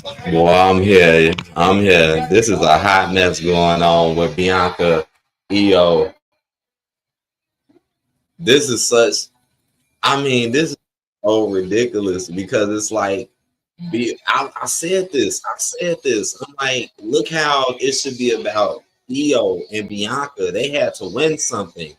Well, I'm here. I'm here. This is a hot mess going on with Bianca, EO. This is such. I mean, this is so ridiculous because it's like, I said this. I said this. I'm like, look how it should be about EO and Bianca. They had to win something,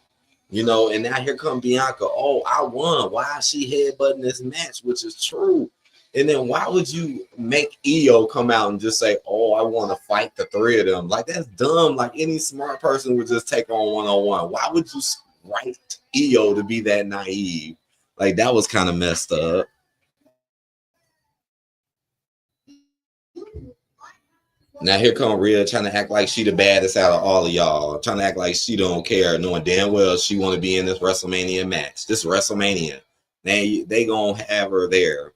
and now here come Bianca. Oh, I won. Why is she headbutting this match? Which is true. And then why would you make EO come out and just say, "Oh, I want to fight the three of them"? Like that's dumb. Like any smart person would just take on 1-on-1. Why would you write EO to be that naive? Like that was kind of messed up. Now here come Rhea trying to act like she the baddest out of all of y'all, trying to act like she don't care, knowing damn well she want to be in this WrestleMania match. This WrestleMania, now they gonna have her there.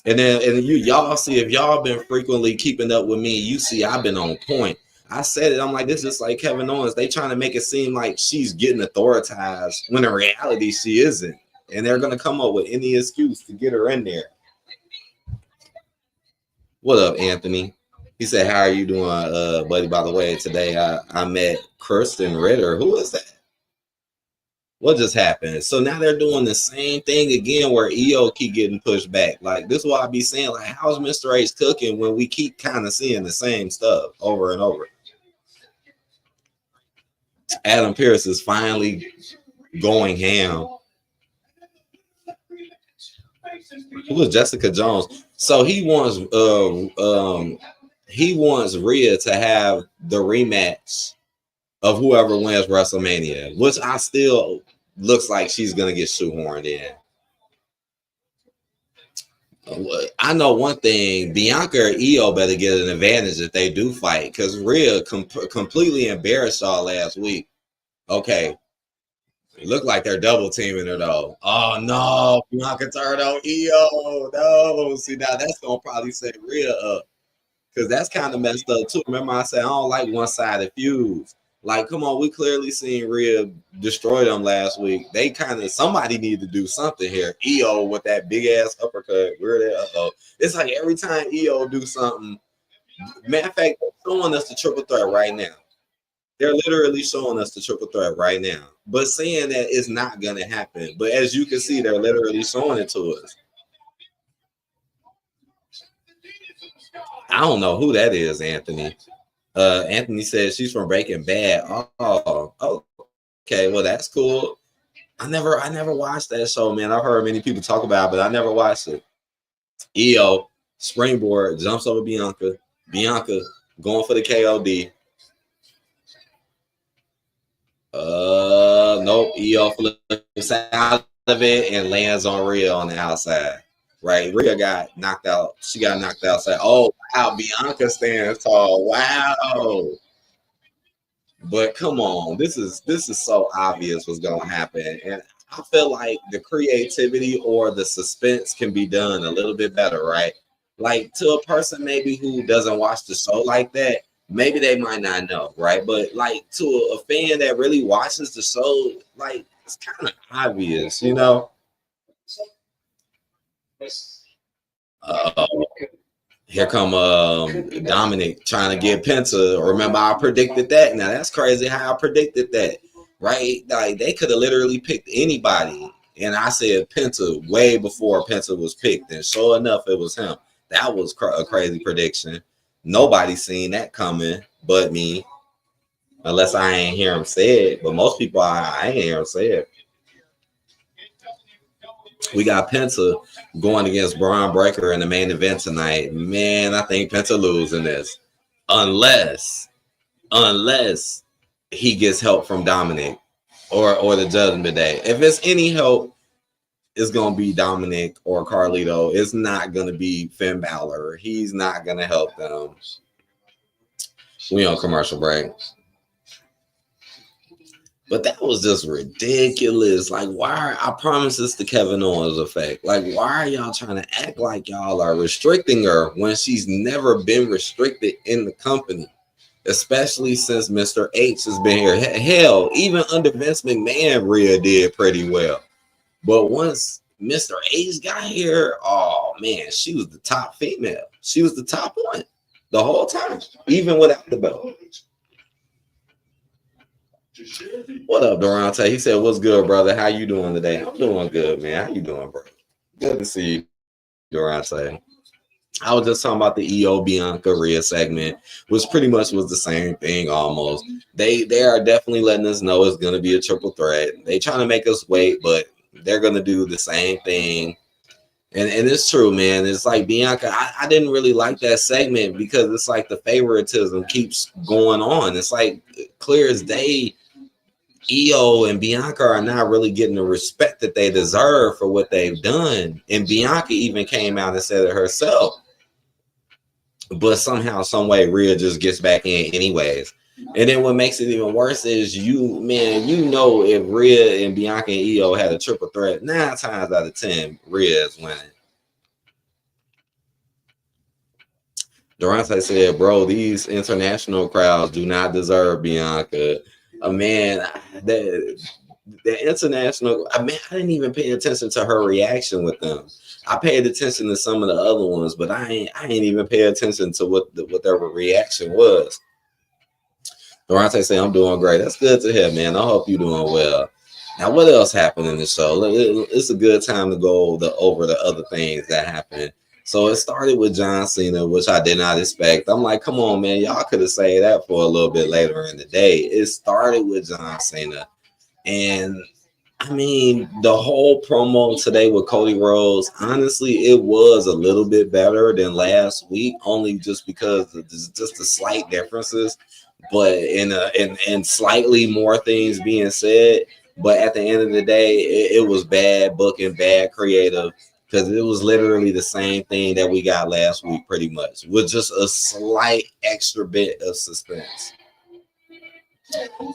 And y'all see, if y'all been frequently keeping up with me, you see I've been on point. I said it. I'm like, this is like Kevin Owens. They trying to make it seem like she's getting authoritized when in reality she isn't, and they're gonna come up with any excuse to get her in there. What up, Anthony? He said, "How are you doing, buddy? By the way, today I met Kirsten Ritter. Who is that? What just happened?" So now they're doing the same thing again, where EO keep getting pushed back. Like this is why I be saying, like, how's Mr. H cooking when we keep kind of seeing the same stuff over and over? Adam Pearce is finally going ham. Who was Jessica Jones? So he wants Rhea to have the rematch of whoever wins WrestleMania, which I still looks like she's gonna get shoehorned in. I know one thing: Bianca or EO better get an advantage if they do fight, because Rhea completely embarrassed y'all last week. Okay, it looked like they're double teaming her though. Oh no, Bianca turned on EO. No, see now that's gonna probably set Rhea up. Because that's kind of messed up too. Remember, I said I don't like one-sided feuds. Like, come on, we clearly seen Rhea destroy them last week. They kind of somebody need to do something here. EO with that big ass uppercut. It's like every time EO do something. Matter of fact, they're showing us the triple threat right now. They're literally showing us the triple threat right now. But saying that it's not gonna happen. But as you can see, they're literally showing it to us. I don't know who that is, Anthony. Anthony says she's from Breaking Bad. Oh, okay. Well, that's cool. I never watched that show, man. I've heard many people talk about it, but I never watched it. EO springboard jumps over Bianca. Bianca going for the KOD. Nope. EO flips out of it and lands on Rhea on the outside. Right, Rhea got knocked out. She got knocked outside. Oh wow, Bianca stands tall. Wow. But come on, this is so obvious what's gonna happen. And I feel like the creativity or the suspense can be done a little bit better, right? Like to a person maybe who doesn't watch the show like that, maybe they might not know, right? But like to a fan that really watches the show, like it's kind of obvious. Uh, Here come Dominic trying to get Penta. Remember, I predicted that. Now that's crazy how I predicted that, right? Like they could have literally picked anybody, and I said Penta way before Penta was picked, and sure enough, it was him. That was a crazy prediction. Nobody seen that coming but me, unless I ain't hear him say it. But most people, I ain't hear him say it. We got Penta going against Bron Breakker in the main event tonight. Man, I think Penta losing this. Unless he gets help from Dominic or the Judgment Day. If it's any help, it's gonna be Dominic or Carlito. It's not gonna be Finn Balor. He's not gonna help them. We on commercial break. But that was just ridiculous. Like, why? I promise it's the Kevin Owens effect. Like, why are y'all trying to act like y'all are restricting her when she's never been restricted in the company? Especially since Mr. H has been here. Hell, even under Vince McMahon, Rhea did pretty well. But once Mr. Ace got here, oh man, she was the top female. She was the top one the whole time, even without the belt. What up, Durante? He said, "What's good, brother? How you doing today?" I'm doing good, man. How you doing, bro? Good to see you, Durante. I was just talking about the EO Bianca Rhea segment, which pretty much was the same thing almost. They are definitely letting us know it's gonna be a triple threat. They trying to make us wait, but they're gonna do the same thing. And it's true, man. It's like Bianca. I didn't really like that segment because it's like the favoritism keeps going on. It's like clear as day. EO and Bianca are not really getting the respect that they deserve for what they've done. And Bianca even came out and said it herself. But somehow, some way, Rhea just gets back in anyways. And then what makes it even worse is you know if Rhea and Bianca and EO had a triple threat, 9 times out of 10, Rhea is winning. Durante said, bro, these international crowds do not deserve Bianca. Man, the international, I didn't even pay attention to her reaction with them. I paid attention to some of the other ones, but I ain't even pay attention to what their reaction was. Durante said, I'm doing great. That's good to hear, man. I hope you're doing well. Now, what else happened in the show? It's a good time to go over the other things that happened. So it started with John Cena, which I did not expect. I'm like, come on, man. Y'all could have said that for a little bit later in the day. It started with John Cena. And, I mean, the whole promo today with Cody Rhodes, honestly, it was a little bit better than last week, only just because of just the slight differences. But in slightly more things being said. But at the end of the day, it was bad booking, bad creative. Because it was literally the same thing that we got last week, pretty much, with just a slight extra bit of suspense.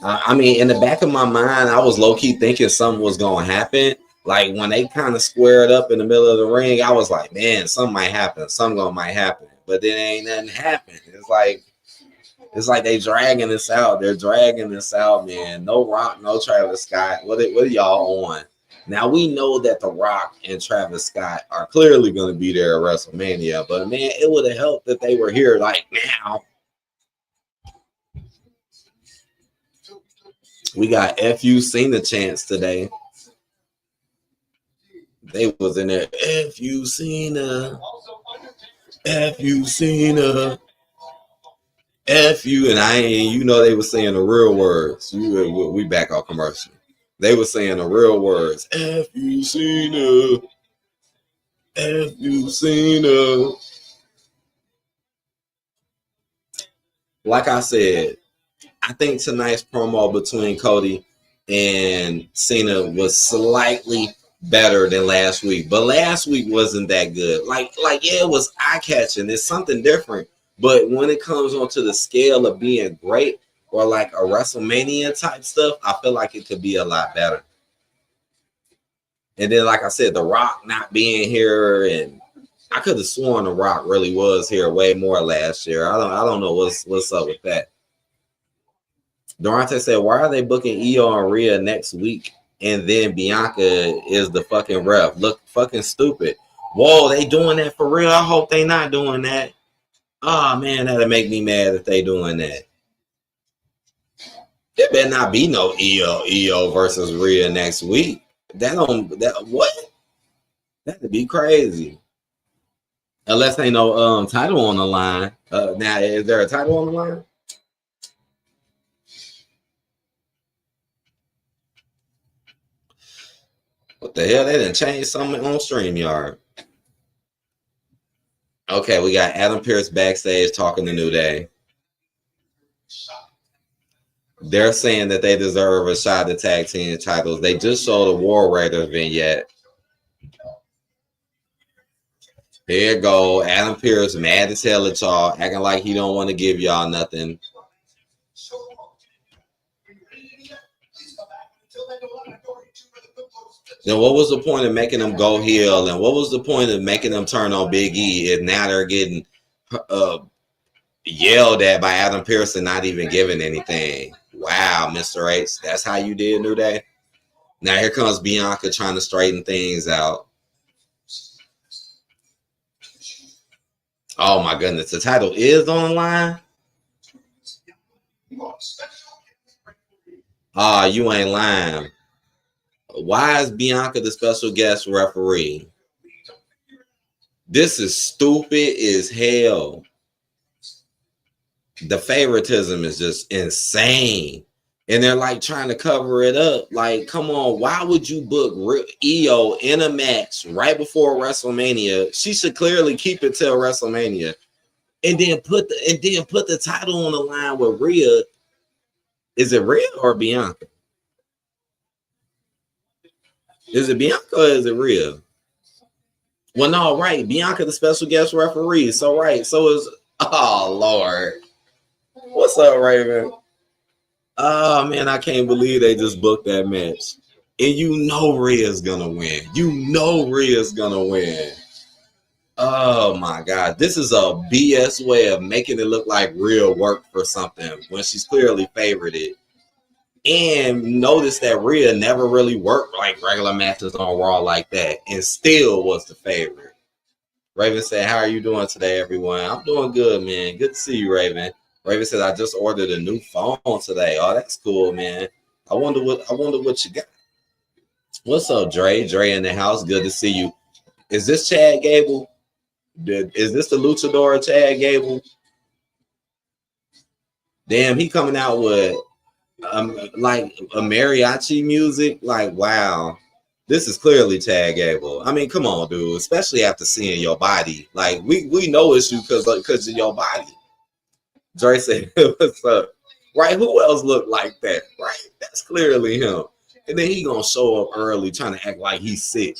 I mean, in the back of my mind, I was low-key thinking something was going to happen. Like, when they kind of squared up in the middle of the ring, I was like, man, something might happen. Something might happen. But then ain't nothing happened. It's like they dragging this out. They're dragging this out, man. No Rock, no Travis Scott. What are y'all on? Now, we know that The Rock and Travis Scott are clearly going to be there at WrestleMania, but, man, it would have helped that they were here, like, now. We got FU Cena chants today. They was in there, FU Cena, FU Cena, FU, and you know they were saying the real words. We back off commercial. They were saying the real words. FU Cena. FU Cena. Like I said, I think tonight's promo between Cody and Cena was slightly better than last week. But last week wasn't that good. Like yeah, it was eye-catching. It's something different. But when it comes onto the scale of being great or like a WrestleMania type stuff, I feel like it could be a lot better. And then, like I said, The Rock not being here, and I could have sworn The Rock really was here way more last year. I don't know what's up with that. Durante said, why are they booking EO and Rhea next week? And then Bianca is the fucking ref. Look fucking stupid. Whoa, they doing that for real? I hope they not doing that. Oh, man, that'll make me mad if they doing that. There better not be no EO versus Rhea next week. What? That'd be crazy. Unless they no title on the line. Now, is there a title on the line? What the hell? They didn't change something on StreamYard. Okay, we got Adam Pearce backstage talking to New Day. They're saying that they deserve a shot at tag team titles. They just showed a War Raiders vignette. There you go. Adam Pearce mad as hell at y'all, acting like he don't want to give y'all nothing. Then what was the point of making them go heel? And what was the point of making them turn on Big E if now they're getting yelled at by Adam Pearce and not even giving anything? Wow, Mr. H, that's how you did New Day? Now here comes Bianca trying to straighten things out. Oh my goodness, the title is on the line. Ah, you ain't lying. Why is Bianca the special guest referee? This is stupid as hell. The favoritism is just insane. And they're like trying to cover it up. Like, come on, why would you book Io in a match right before WrestleMania? She should clearly keep it till WrestleMania. And then put the title on the line with Rhea. Is it Rhea or Bianca? Is it Bianca or is it Rhea? Well, no, right. Bianca, the special guest referee. So, right. So is, oh, Lord. What's up, Raven? Oh, man, I can't believe they just booked that match. And you know Rhea's going to win. You know Rhea's going to win. Oh, my God. This is a BS way of making it look like real work for something when she's clearly favorited. And notice that Rhea never really worked like regular matches on Raw like that and still was the favorite. Raven said, how are you doing today, everyone? I'm doing good, man. Good to see you, Raven. Raven said, I just ordered a new phone today. Oh, that's cool, man. I wonder what you got. What's up, Dre? Dre in the house. Good to see you. Is this Chad Gable? Is this the luchador Chad Gable? Damn, he coming out with like a mariachi music. Like, wow. This is clearly Chad Gable. I mean, come on, dude. Especially after seeing your body. Like, we know it's you because of your body. Dre said, what's up? Right? Who else looked like that? Right? That's clearly him. And then he gonna show up early trying to act like he's sick.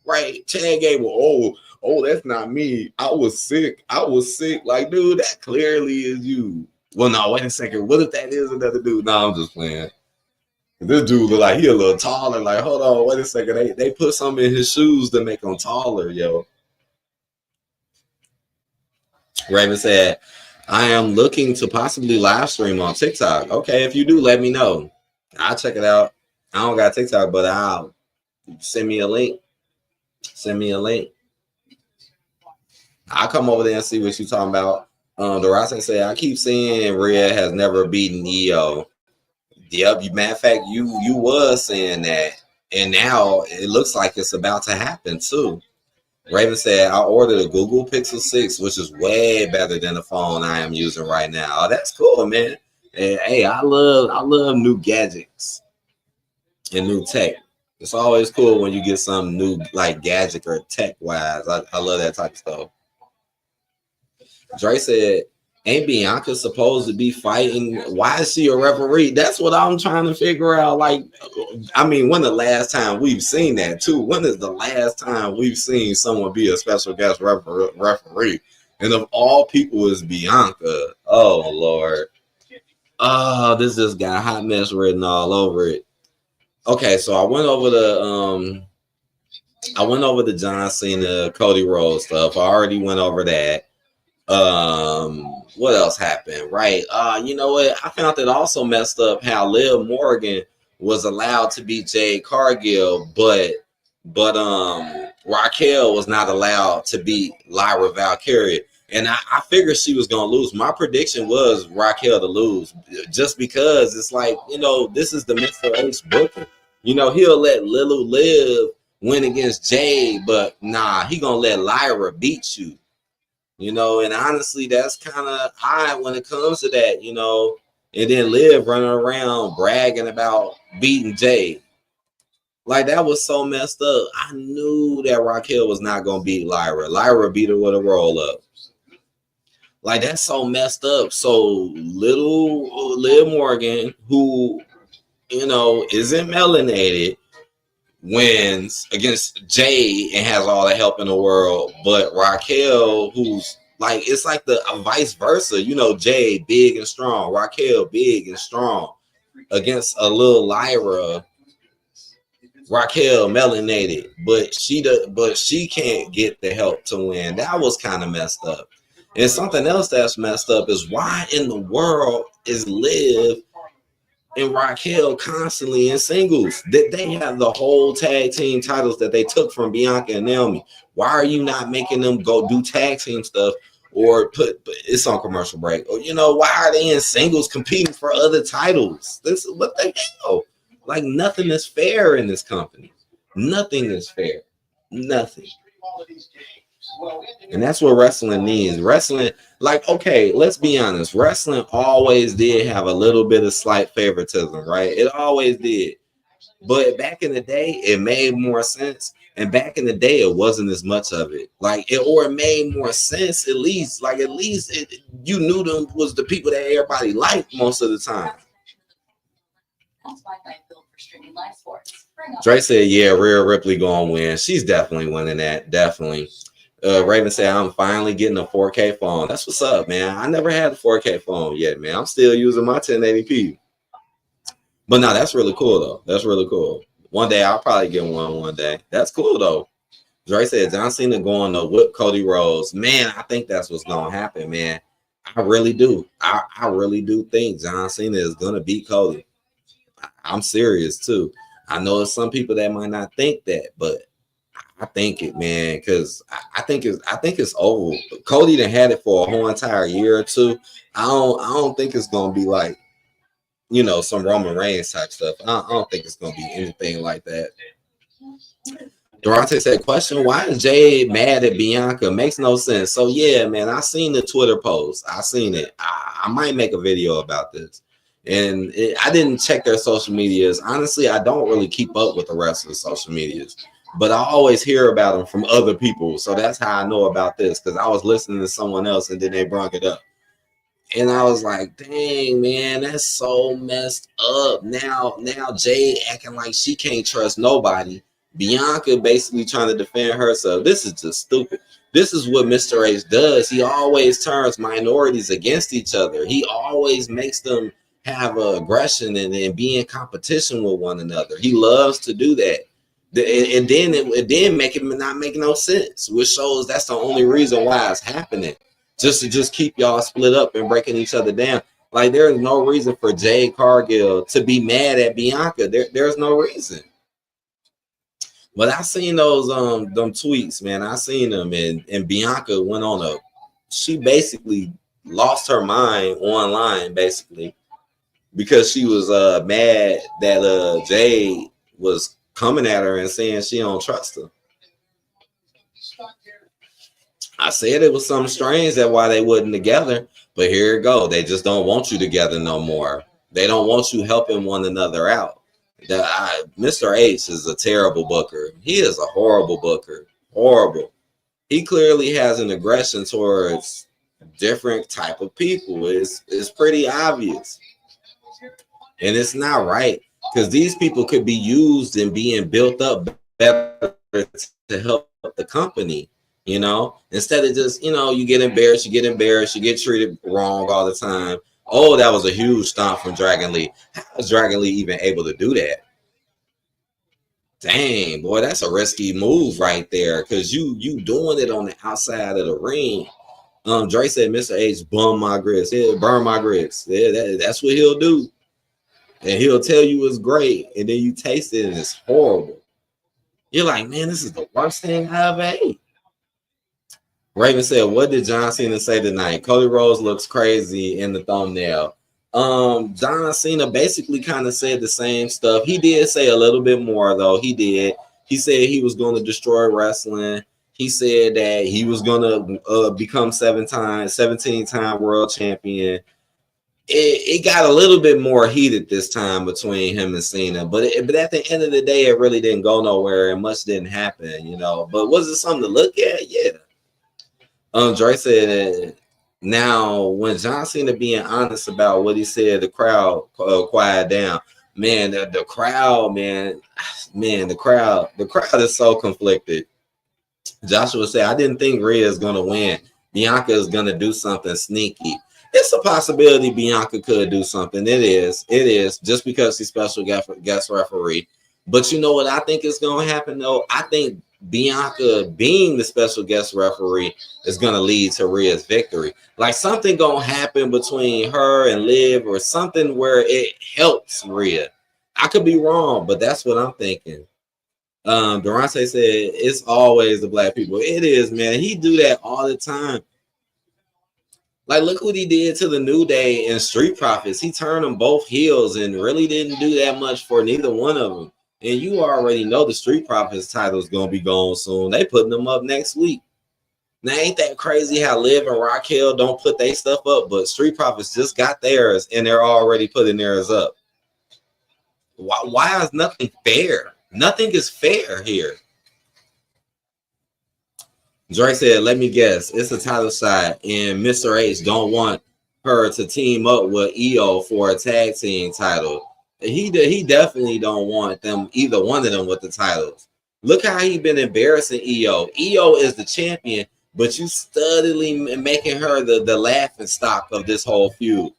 Right? Chad Gable, oh, that's not me. I was sick. Like, dude, that clearly is you. Well, no, wait a second. What if that is another dude? No, I'm just playing. This dude look like he a little taller. Like, hold on, wait a second. They put something in his shoes to make him taller, yo. Raven said, I am looking to possibly live stream on TikTok. Okay, if you do, let me know. I'll check it out. I don't got TikTok, but I'll send me a link. I'll come over there and see what you're talking about. The Rossi said, I keep seeing Rhea has never beaten Io. Yep, matter of fact, you was saying that, and now it looks like it's about to happen too. Raven said, I ordered a Google Pixel 6, which is way better than the phone I am using right now. Oh, that's cool, man. And, hey, I love new gadgets and new tech. It's always cool when you get some new like gadget or tech wise. I love that type of stuff. Dre said, ain't Bianca supposed to be fighting? Why is she a referee? That's what I'm trying to figure out. Like, I mean, when the last time we've seen that too? When is the last time we've seen someone be a special guest referee? And of all people is Bianca. Oh, Lord. Oh, this just got hot mess written all over it. Okay, so I went over the John Cena, Cody Rhodes stuff. I already went over that. What else happened? Right. You know what? I found it also messed up how Liv Morgan was allowed to beat Jade Cargill, but Raquel was not allowed to beat Lyra Valkyria. And I figured she was gonna lose. My prediction was Raquel to lose, just because it's like, you know, this is the Mr. Ace booking. You know, he'll let Lilu Liv win against Jade, but nah, he gonna let Lyra beat you. You know, and honestly, that's kind of odd when it comes to that, you know. And then Liv running around bragging about beating Jay. Like, that was so messed up. I knew that Raquel was not going to beat Lyra. Lyra beat her with a roll-up. Like, that's so messed up. So, little Liv Morgan, who, you know, isn't melanated, wins against Jay and has all the help in the world, but Raquel, who's like, it's like the vice versa, you know, Jay big and strong, Raquel big and strong against a little Lyra. Raquel melanated, but she can't get the help to win. That was kind of messed up. And something else that's messed up is, why in the world is Liv and Raquel constantly in singles? That they have the whole tag team titles that they took from Bianca and Naomi. Why are you not making them go do tag team stuff or put it's on commercial break, or why are they in singles competing for other titles? This what the hell? Like nothing is fair in this company. Nothing is fair. Nothing. And that's what wrestling needs. Wrestling, like, okay, let's be honest. Wrestling always did have a little bit of slight favoritism, right? It always did. But back in the day, it made more sense. And back in the day, it wasn't as much of it. It made more sense at least. You knew them was the people that everybody liked most of the time. That's why I built for streaming live sports. Dre said, yeah, Rhea Ripley gonna win. She's definitely winning that. Definitely. Raven said, I'm finally getting a 4K phone. That's what's up, man. I never had a 4K phone yet, man. I'm still using my 1080p. But no, that's really cool, though. That's really cool. One day, I'll probably get one day. That's cool, though. Dre said, John Cena going to whip Cody Rhodes. Man, I think that's what's going to happen, man. I really do. I really do think John Cena is going to beat Cody. I'm serious, too. I know there's some people that might not think that, but I think it, man, because I think it's over. Cody done had it for a whole entire year or two. I don't think it's gonna be like, some Roman Reigns type stuff. I don't think it's gonna be anything like that. Durante said, question, why is Jey mad at Bianca? Makes no sense. So yeah, man, I seen the Twitter post. I seen it. I might make a video about this. And I didn't check their social medias. Honestly, I don't really keep up with the rest of the social medias. But I always hear about them from other people. So that's how I know about this, because I was listening to someone else and then they brought it up. And I was like, dang, man, that's so messed up. Now Jey acting like she can't trust nobody. Bianca basically trying to defend herself. This is just stupid. This is what Mr. H does. He always turns minorities against each other. He always makes them have aggression and be in competition with one another. He loves to do that. And then make it not make no sense, which shows that's the only reason why it's happening, just to keep y'all split up and breaking each other down. Like there is no reason for Jade Cargill to be mad at Bianca. There's no reason. But I seen those them tweets, man. I seen them, and Bianca went on she basically lost her mind online, basically, because she was mad that Jade was coming at her and saying she don't trust her. I said it was something strange that why they wasn't together, but here it go. They just don't want you together no more. They don't want you helping one another out. Mr. H is a terrible booker. He is a horrible booker. Horrible. He clearly has an aggression towards different type of people. It's pretty obvious. And it's not right. Because these people could be used and being built up better to help the company, instead of just, you get embarrassed, you get treated wrong all the time. Oh, that was a huge stomp from Dragon Lee. How is Dragon Lee even able to do that? Dang, boy, that's a risky move right there, because you doing it on the outside of the ring. Dre said Mr. H bum my grits. Yeah, burn my grits. Yeah, that's what he'll do. And he'll tell you it's great, and then you taste it and it's horrible. You're like, man, this is the worst thing I ever ate. Raven said, what did John Cena say tonight? Cody Rhodes looks crazy in the thumbnail. John Cena basically kind of said the same stuff. He did say a little bit more, though. He did. He said he was going to destroy wrestling. He said that he was going to become 17-time world champion. It got a little bit more heated this time between him and Cena, but at the end of the day, it really didn't go nowhere and much didn't happen, But was it something to look at? Yeah. Dre said, now when John Cena being honest about what he said, the crowd quiet down. Man, the crowd, the crowd is so conflicted. Joshua said, I didn't think Rhea is gonna win. Bianca is gonna do something sneaky. It's a possibility Bianca could do something. It is just because she's special guest referee. But you know what I think is going to happen, though? I think Bianca being the special guest referee is going to lead to Rhea's victory. Like something going to happen between her and Liv or something where it helps Rhea. I could be wrong, but that's what I'm thinking. Durante said, it's always the black people. It is, man. He do that all the time. Like, look what he did to the New Day and Street Profits. He turned them both heels and really didn't do that much for neither one of them. And you already know the Street Profits title is going to be gone soon. They putting them up next week. Now, ain't that crazy how Liv and Raquel don't put their stuff up, but Street Profits just got theirs and they're already putting theirs up. Why is nothing fair? Nothing is fair here. Drake said, let me guess, it's a title shot, and Mr. H don't want her to team up with EO for a tag team title. He definitely don't want them, either one of them, with the titles. Look how he been embarrassing EO. EO is the champion, but you steadily making her the laughing stock of this whole feud.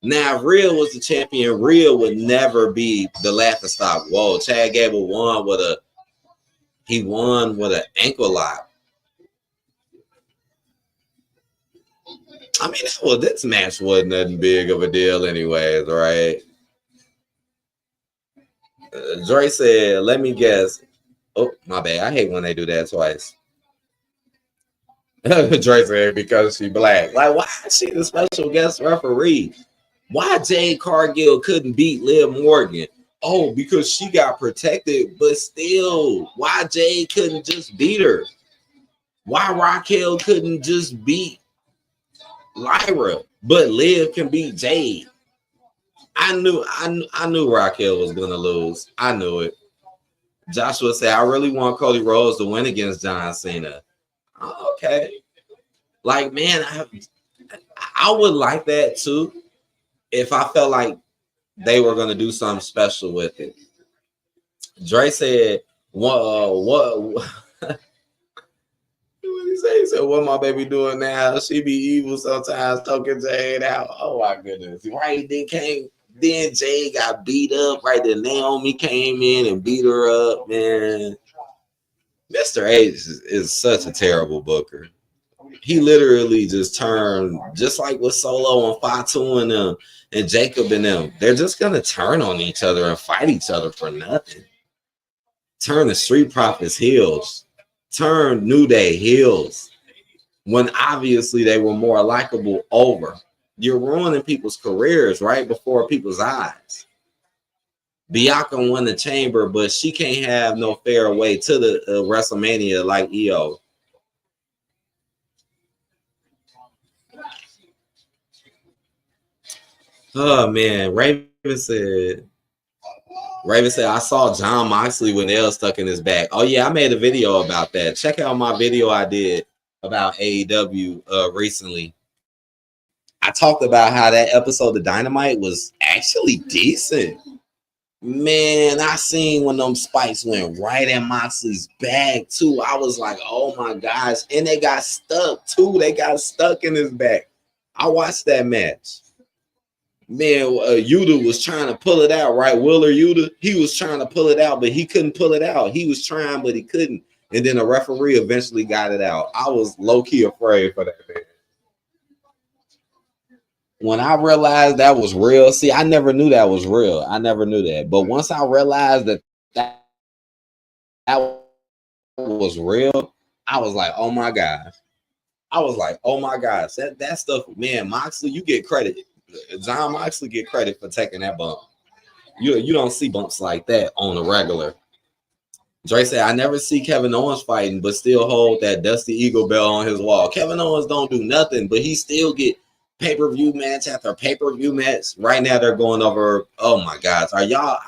Now, if Rhea was the champion, Rhea would never be the laughing stock. Whoa, Chad Gable won with an ankle lock. I mean, this match wasn't nothing big of a deal anyways, right? Dre said, let me guess. Oh, my bad. I hate when they do that twice. Dre said, because she black. Like, why is she the special guest referee? Why Jade Cargill couldn't beat Liv Morgan? Oh, because she got protected, but still, why Jade couldn't just beat her? Why Raquel couldn't just beat Lyra, but Liv can beat Jade? I knew Raquel was gonna lose. I knew it. Joshua said, I really want Cody Rhodes to win against John Cena. Okay. Like, man, I would like that too if I felt like they were gonna do something special with it. Dre said, what he said, what my baby doing now? She be evil sometimes, talking Jade out. Oh my goodness. Right, then Jade got beat up. Right, then Naomi came in and beat her up, man. Mr. H is such a terrible booker. He literally just turned, just like with Solo and Fatu and them and Jacob and them. They're just gonna turn on each other and fight each other for nothing. Turn the Street Profits heels. Turn New Day heels. When obviously they were more likable over. You're ruining people's careers right before people's eyes. Bianca won the chamber, but she can't have no fair way to the WrestleMania like EO. Oh man, Raven said, I saw John Moxley with nails stuck in his back. Oh yeah, I made a video about that. Check out my video I did about AEW recently. I talked about how that episode of Dynamite was actually decent. Man, I seen when them spikes went right in Moxley's back too. I was like, oh my gosh. And they got stuck too. They got stuck in his back. I watched that match. Man, Yuta was trying to pull it out, right? Willer Yuta, he was trying to pull it out, but he couldn't pull it out. He was trying, but he couldn't. And then the referee eventually got it out. I was low-key afraid for that, man. When I realized that was real, see, I never knew that was real. I never knew that. But once I realized that was real, I was like, oh my gosh. That stuff, man, Moxley, you get credit. John Moxley get credit for taking that bump. You don't see bumps like that on the regular. Dre said, I never see Kevin Owens fighting, but still hold that Dusty Eagle belt on his wall. Kevin Owens don't do nothing, but he still get pay-per-view match after pay-per-view match. Right now they're going over. Oh my gosh, I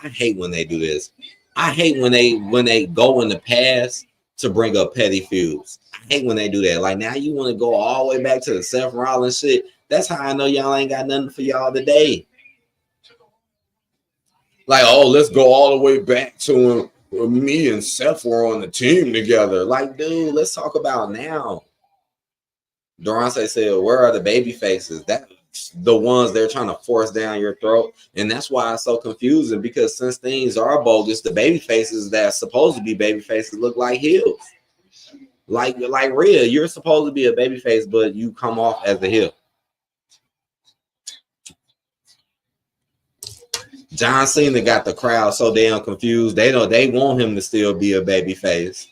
hate when they do this. I hate when they go in the past to bring up petty feuds. I hate when they do that. Like, now you want to go all the way back to the Seth Rollins shit. That's how I know y'all ain't got nothing for y'all today. Like, oh, let's go all the way back to me and Seth were on the team together. Like, dude, let's talk about now. Durante said, where are the baby faces? That's the ones they're trying to force down your throat. And that's why it's so confusing, because since things are bogus, the baby faces that are supposed to be baby faces look like heels. Like Rhea, you're supposed to be a baby face, but you come off as a heel. John Cena got the crowd so damn confused. They want him to still be a baby face.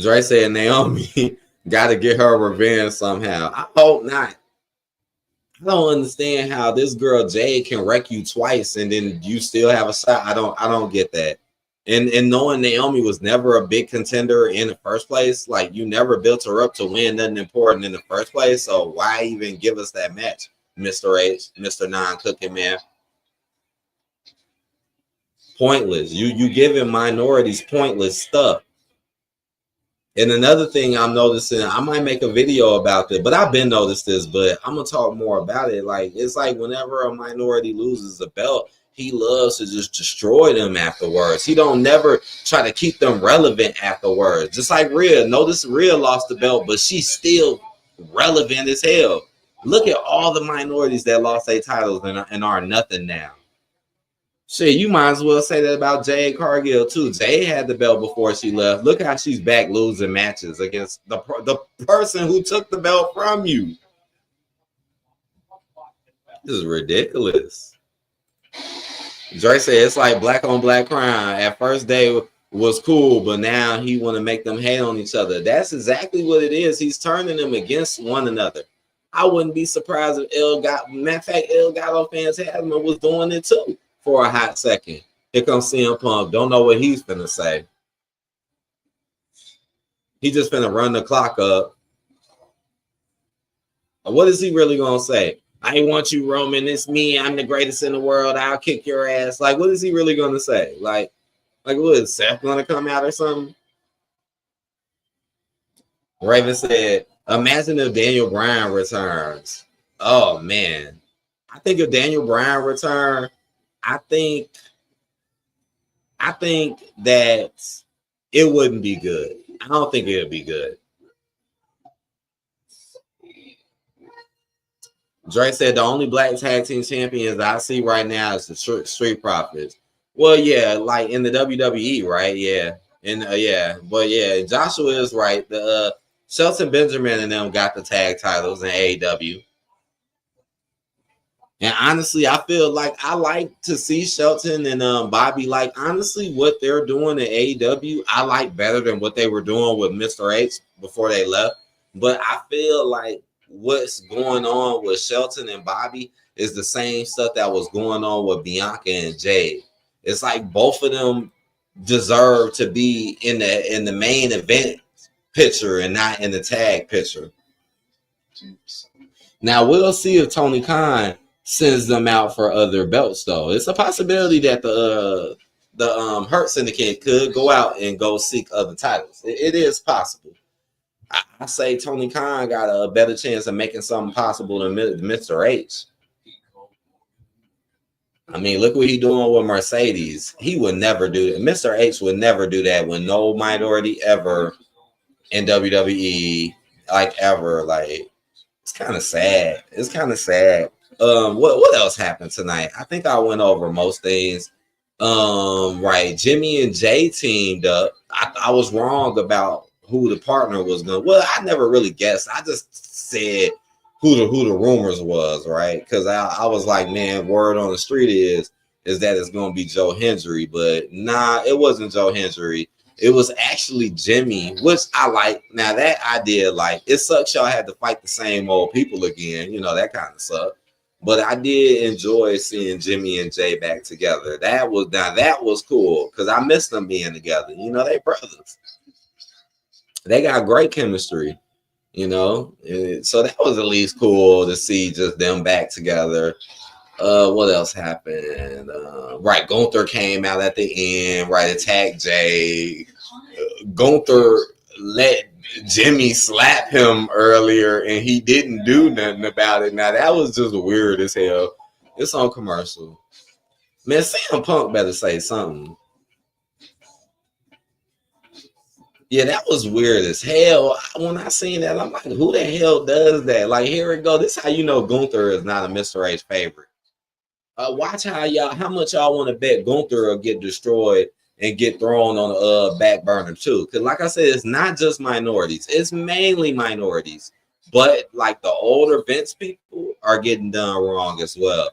Dre said, Naomi Got to get her revenge somehow. I hope not. I don't understand how this girl Jade can wreck you twice and then you still have a shot. I don't get that. And knowing Naomi was never a big contender in the first place, like you never built her up to win nothing important in the first place. So why even give us that match, Mr. H, Mr. Non-Cooking Man? Pointless. You giving minorities pointless stuff. And another thing I'm noticing, I might make a video about this, but I've been noticed this, but I'm gonna talk more about it. Like it's like whenever a minority loses a belt, he loves to just destroy them afterwards. He don't never try to keep them relevant afterwards. Just like Rhea. Notice Rhea lost the belt, but she's still relevant as hell. Look at all the minorities that lost their titles and are nothing now. Shit, you might as well say that about Jade Cargill too. Jade had the belt before she left. Look how she's back losing matches against the person who took the belt from you. This is ridiculous. Dre said it's like black on black crime. At first they was cool, but now he want to make them hate on each other. That's exactly what it is. He's turning them against one another. I wouldn't be surprised if matter of fact, El Gato Phantasma was doing it too. For a hot second. Here comes CM Punk. Don't know what he's finna say. He just finna run the clock up. What is he really gonna say? I want you, Roman. It's me. I'm the greatest in the world. I'll kick your ass. Like, what is he really gonna say? Like what is Seth gonna come out or something? Raven said, imagine if Daniel Bryan returns. Oh man. I think if Daniel Bryan returns, I think that it wouldn't be good. I don't think it would be good. Drake said the only black tag team champions I see right now is the Street Profits. Well, yeah, like in the WWE, right? Yeah, and yeah, but yeah, Joshua is right. The Shelton Benjamin and them got the tag titles in AEW. And honestly, I feel like I like to see Shelton and Bobby. Like honestly, what they're doing at AEW, I like better than what they were doing with Mr. H before they left. But I feel like what's going on with Shelton and Bobby is the same stuff that was going on with Bianca and Jade. It's like both of them deserve to be in the main event picture and not in the tag picture. Now we'll see if Tony Khan sends them out for other belts, though. It's a possibility that the Hurt Syndicate could go out and go seek other titles. It is possible. I say Tony Khan got a better chance of making something possible than Mr. H. I mean, look what he's doing with Mercedes. He would never do that. Mr. H would never do that with no minority ever in WWE, like ever. Like, it's kind of sad. It's kind of sad. What else happened tonight? I think I went over most things. Right, Jimmy and Jay teamed up. I was wrong about who the partner was going. Well, I never really guessed. I just said who the rumors was, right? Because I was like, man, word on the street is that it's going to be Joe Hendry, but nah, it wasn't Joe Hendry. It was actually Jimmy, which I like. Now that I did like. It sucks y'all had to fight the same old people again. You know, that kind of sucked. But I did enjoy seeing Jimmy and Jay back together. That was cool because I missed them being together. You know, they brothers. They got great chemistry. You know, so that was at least cool to see just them back together. What else happened? Right, Gunther came out at the end. Right, attacked Jay. Gunther let Jimmy slap him earlier, and he didn't do nothing about it. Now that was just weird as hell. It's on commercial. Man, CM Punk better say something. Yeah, that was weird as hell. When I seen that, I'm like, who the hell does that? Like, here it go. This is how you know Gunther is not a Mr. H favorite. Watch how much y'all want to bet Gunther will get destroyed and get thrown on the back burner too. Because like I said, it's not just minorities. It's mainly minorities. But like the older Vince people are getting done wrong as well.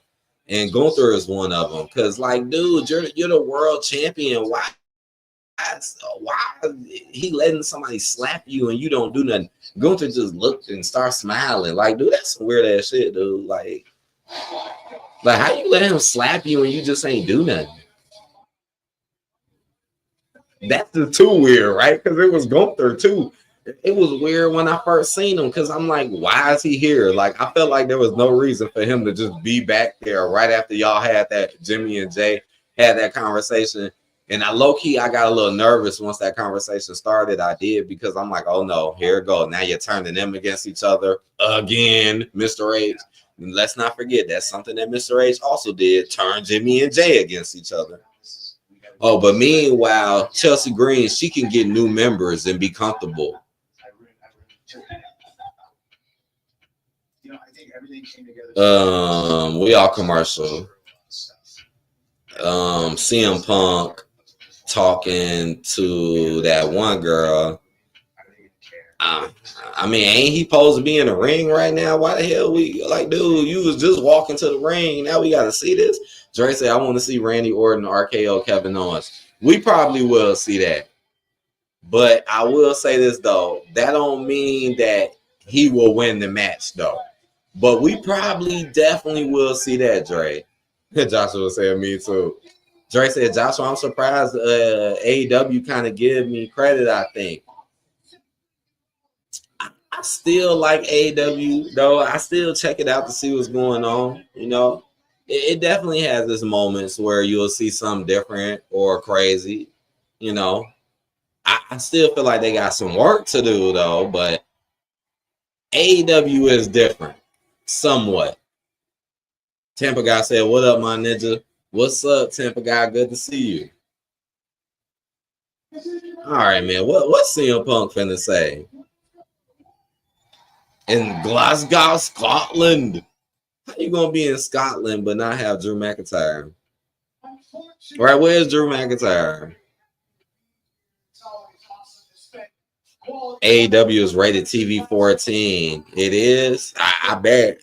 And Gunther is one of them. Because like, dude, you're the world champion. Why why he letting somebody slap you and you don't do nothing? Gunther just looked and start smiling. Like, dude, that's some weird ass shit, dude. Like how you let him slap you and you just ain't do nothing? That's the too weird, right? Because it was Gunther too. It was weird when I first seen him because I'm like, why is he here? Like, I felt like there was no reason for him to just be back there right after y'all had that Jimmy and Jey had that conversation. And I I got a little nervous once that conversation started. I did because I'm like, oh no, here it goes. Now you're turning them against each other again, Mr. H. And let's not forget that's something that Mr. H also did, turn Jimmy and Jey against each other. Oh, but meanwhile, Chelsea Green, she can get new members and be comfortable. We all commercial. CM Punk talking to that one girl. I mean, ain't he supposed to be in the ring right now? Why the hell we like, dude? You was just walking to the ring. Now we got to see this. Dre said, "I want to see Randy Orton, RKO, Kevin Owens." We probably will see that, but I will say this though: that don't mean that he will win the match though. But we probably definitely will see that, Dre. Joshua said, "Me too." Dre said, "Joshua, I'm surprised AEW kind of give me credit. I think." I still like AEW though. I still check it out to see what's going on. You know, it definitely has its moments where you'll see something different or crazy. You know, I still feel like they got some work to do though, but AEW is different somewhat. Tampa guy said, "What up, my ninja? What's up, Tampa guy? Good to see you." All right, man. What's CM Punk finna say? In Glasgow, Scotland. How you gonna be in Scotland but not have Drew McIntyre? Right, where's Drew McIntyre? AEW is rated TV 14. It is. I bet.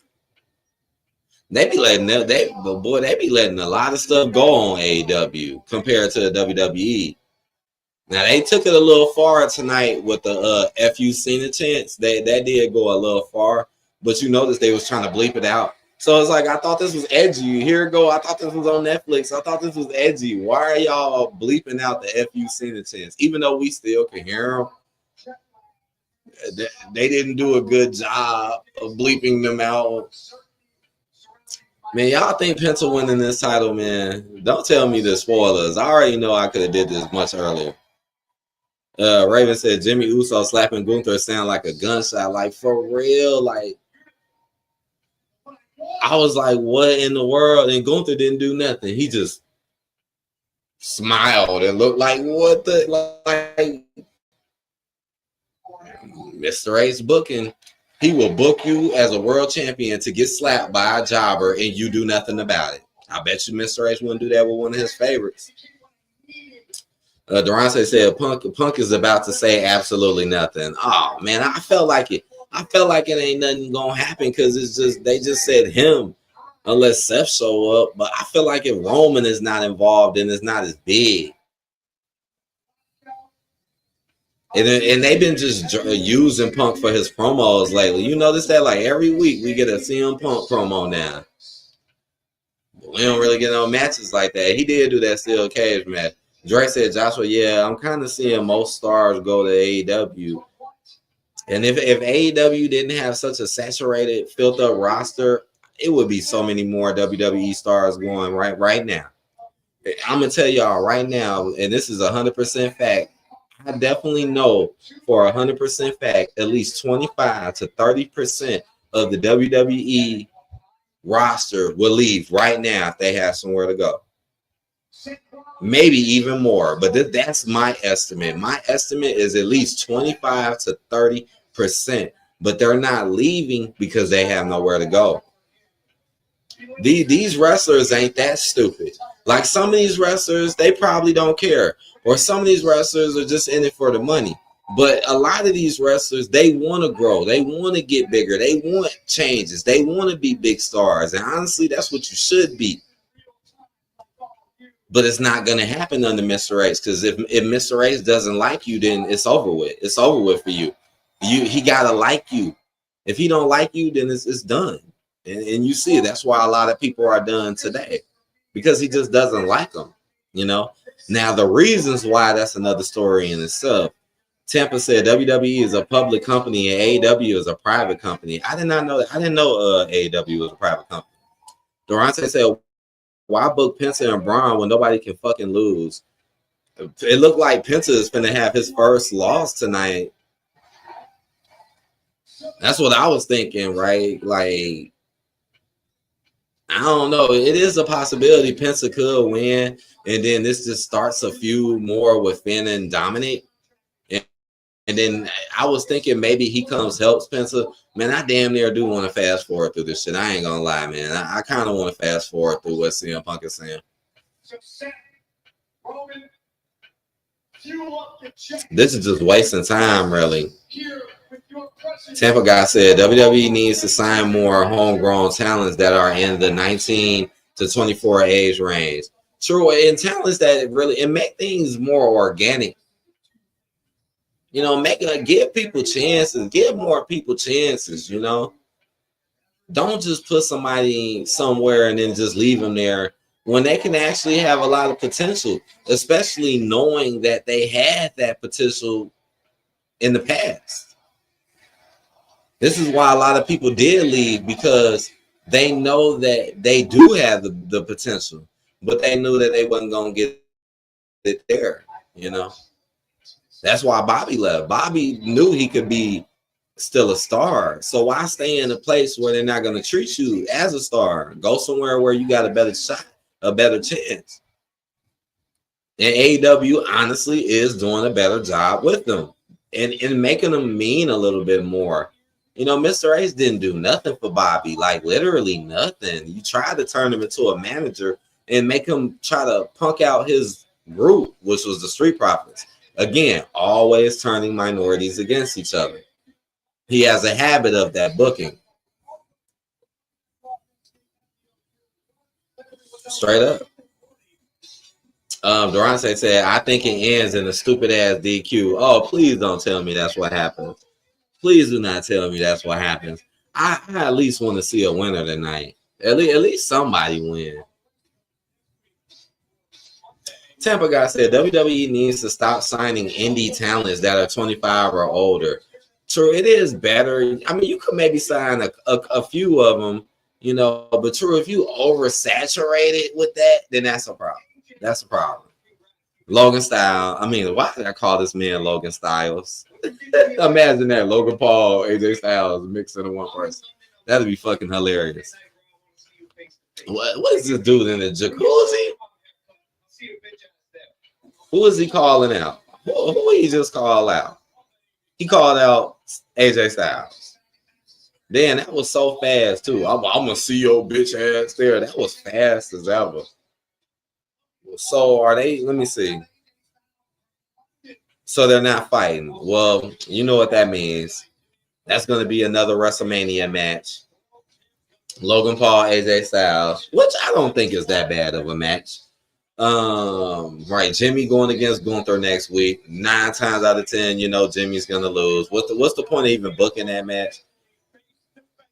They be letting they be letting a lot of stuff go on AEW compared to the WWE. Now they took it a little far tonight with the FU Cena chants. That did go a little far, but you notice they was trying to bleep it out. So it's like I thought this was edgy. Here it go. I thought this was on Netflix. I thought this was edgy. Why are y'all bleeping out the FU Cena chants? Even though we still can hear them, they didn't do a good job of bleeping them out. Man, y'all think Penta winning this title, man? Don't tell me the spoilers. I already know I could have did this much earlier. Raven said Jimmy Uso slapping Gunther sound like a gunshot. Like, for real, like, I was like, what in the world? And Gunther didn't do nothing. He just smiled and looked like, what the, like, Mr. Ace booking. He will book you as a world champion to get slapped by a jobber and you do nothing about it. I bet you Mr. Ace wouldn't do that with one of his favorites. Durante said Punk is about to say absolutely nothing. Oh man, I felt like it. I felt like it ain't nothing gonna happen because it's just they just said him unless Seth show up. But I feel like if Roman is not involved and it's not as big. And they've been just using Punk for his promos lately. You notice that like every week we get a CM Punk promo now. But we don't really get no matches like that. He did do that steel cage match. Drake said, Joshua, yeah, I'm kind of seeing most stars go to AEW. And if AEW didn't have such a saturated, filled up roster, it would be so many more WWE stars going right now. I'm going to tell y'all right now, and this is 100% fact, I definitely know for 100% fact, at least 25 to 30% of the WWE roster will leave right now if they have somewhere to go. Maybe even more, but that's my estimate. My estimate is at least 25 to 30%, but they're not leaving because they have nowhere to go. These wrestlers ain't that stupid. Like some of these wrestlers, they probably don't care, or some of these wrestlers are just in it for the money. But a lot of these wrestlers, they want to grow. They want to get bigger. They want changes. They want to be big stars. And honestly, that's what you should be. But it's not going to happen under Mr. Ace, because if Mr. Ace doesn't like you, then it's over with. It's over with for you. He got to like you. If he don't like you, then it's done. And you see, that's why a lot of people are done today, because he just doesn't like them, you know. Now, the reasons why, that's another story in itself. Tampa said WWE is a public company and AEW is a private company. I did not know that. I didn't know AEW was a private company. Durante said, why book Penta and Bron when nobody can fucking lose? It looked like Penta is going to have his first loss tonight. That's what I was thinking, right? Like, I don't know. It is a possibility Penta could win, and then this just starts a feud more with Finn and Dominic. And then I was thinking maybe he comes, helps Penta. Man, I damn near do want to fast forward through this shit. I ain't gonna lie, man. I kind of want to fast forward through what CM Punk is saying. This is just wasting time, really. Tampa guy said WWE needs to sign more homegrown talents that are in the 19 to 24 age range. True, and talents that really and make things more organic. You know, give people chances, give more people chances, you know. Don't just put somebody somewhere and then just leave them there when they can actually have a lot of potential, especially knowing that they had that potential in the past. This is why a lot of people did leave, because they know that they do have the potential, but they knew that they wasn't going to get it there, you know. That's why Bobby left. Bobby knew he could be still a star. So why stay in a place where they're not going to treat you as a star? Go somewhere where you got a better shot, a better chance. And AEW honestly is doing a better job with them and making them mean a little bit more. You know, Mr. Ace didn't do nothing for Bobby, like literally nothing. You tried to turn him into a manager and make him try to punk out his group, which was the Street Profits. Again, always turning minorities against each other. He has a habit of that booking. Straight up. Durante said, I think it ends in a stupid ass DQ. Oh, please don't tell me that's what happens. Please do not tell me that's what happens. I at least want to see a winner tonight. At least somebody win. Tampa guy said WWE needs to stop signing indie talents that are 25 or older. True, it is better. I mean, you could maybe sign a few of them, you know, but true, if you oversaturated with that, then that's a problem. That's a problem. Logan Styles. I mean, why did I call this man Logan Styles? Imagine that. Logan Paul, AJ Styles mixed into one person. That'd be fucking hilarious. What is this dude in the jacuzzi? Who is he calling out? Who he just called out? He called out AJ Styles. Damn, that was so fast too. I'm gonna see your bitch ass there. That was fast as ever. So are they? Let me see. So they're not fighting. Well, you know what that means. That's gonna be another WrestleMania match. Logan Paul, AJ Styles, which I don't think is that bad of a match. Right, Jimmy going against Gunther next week. 9 times out of 10, you know Jimmy's gonna lose. What's the point of even booking that match?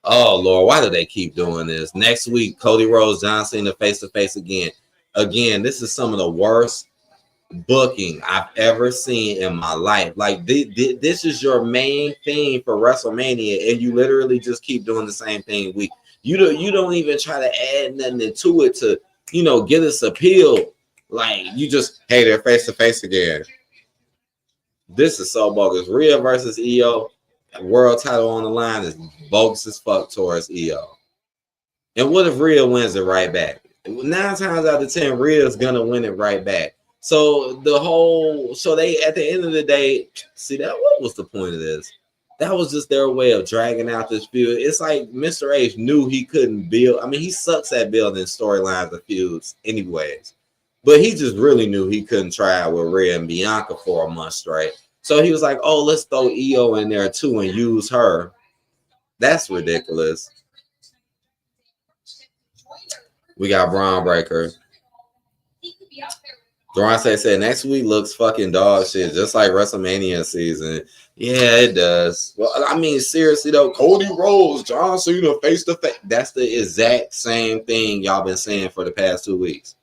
Oh Lord, why do they keep doing this? Next week, Cody Rhodes, John Cena face to face again. Again, this is some of the worst booking I've ever seen in my life. Like this is your main thing for WrestleMania, and you literally just keep doing the same thing week. You don't even try to add nothing to it to, you know, get us appeal. Like you just, hey, they're face to face again. This is so bogus. Rhea versus EO, world title on the line, is bogus as fuck towards EO. And what if Rhea wins it right back? 9 times out of 10, Rhea's gonna win it right back. So they at the end of the day, see that what was the point of this? That was just their way of dragging out this feud. It's like Mr. H knew he couldn't build. I mean, he sucks at building storylines of feuds anyways. But he just really knew he couldn't try it with Rhea and Bianca for a month straight. So he was like, oh, let's throw EO in there too and use her. That's ridiculous. We got Braun Breaker. Durante said next week looks fucking dog shit, just like WrestleMania season. Yeah, it does. Well, I mean, seriously though, Cody Rhodes, John Cena face to face. That's the exact same thing y'all been saying for the past 2 weeks.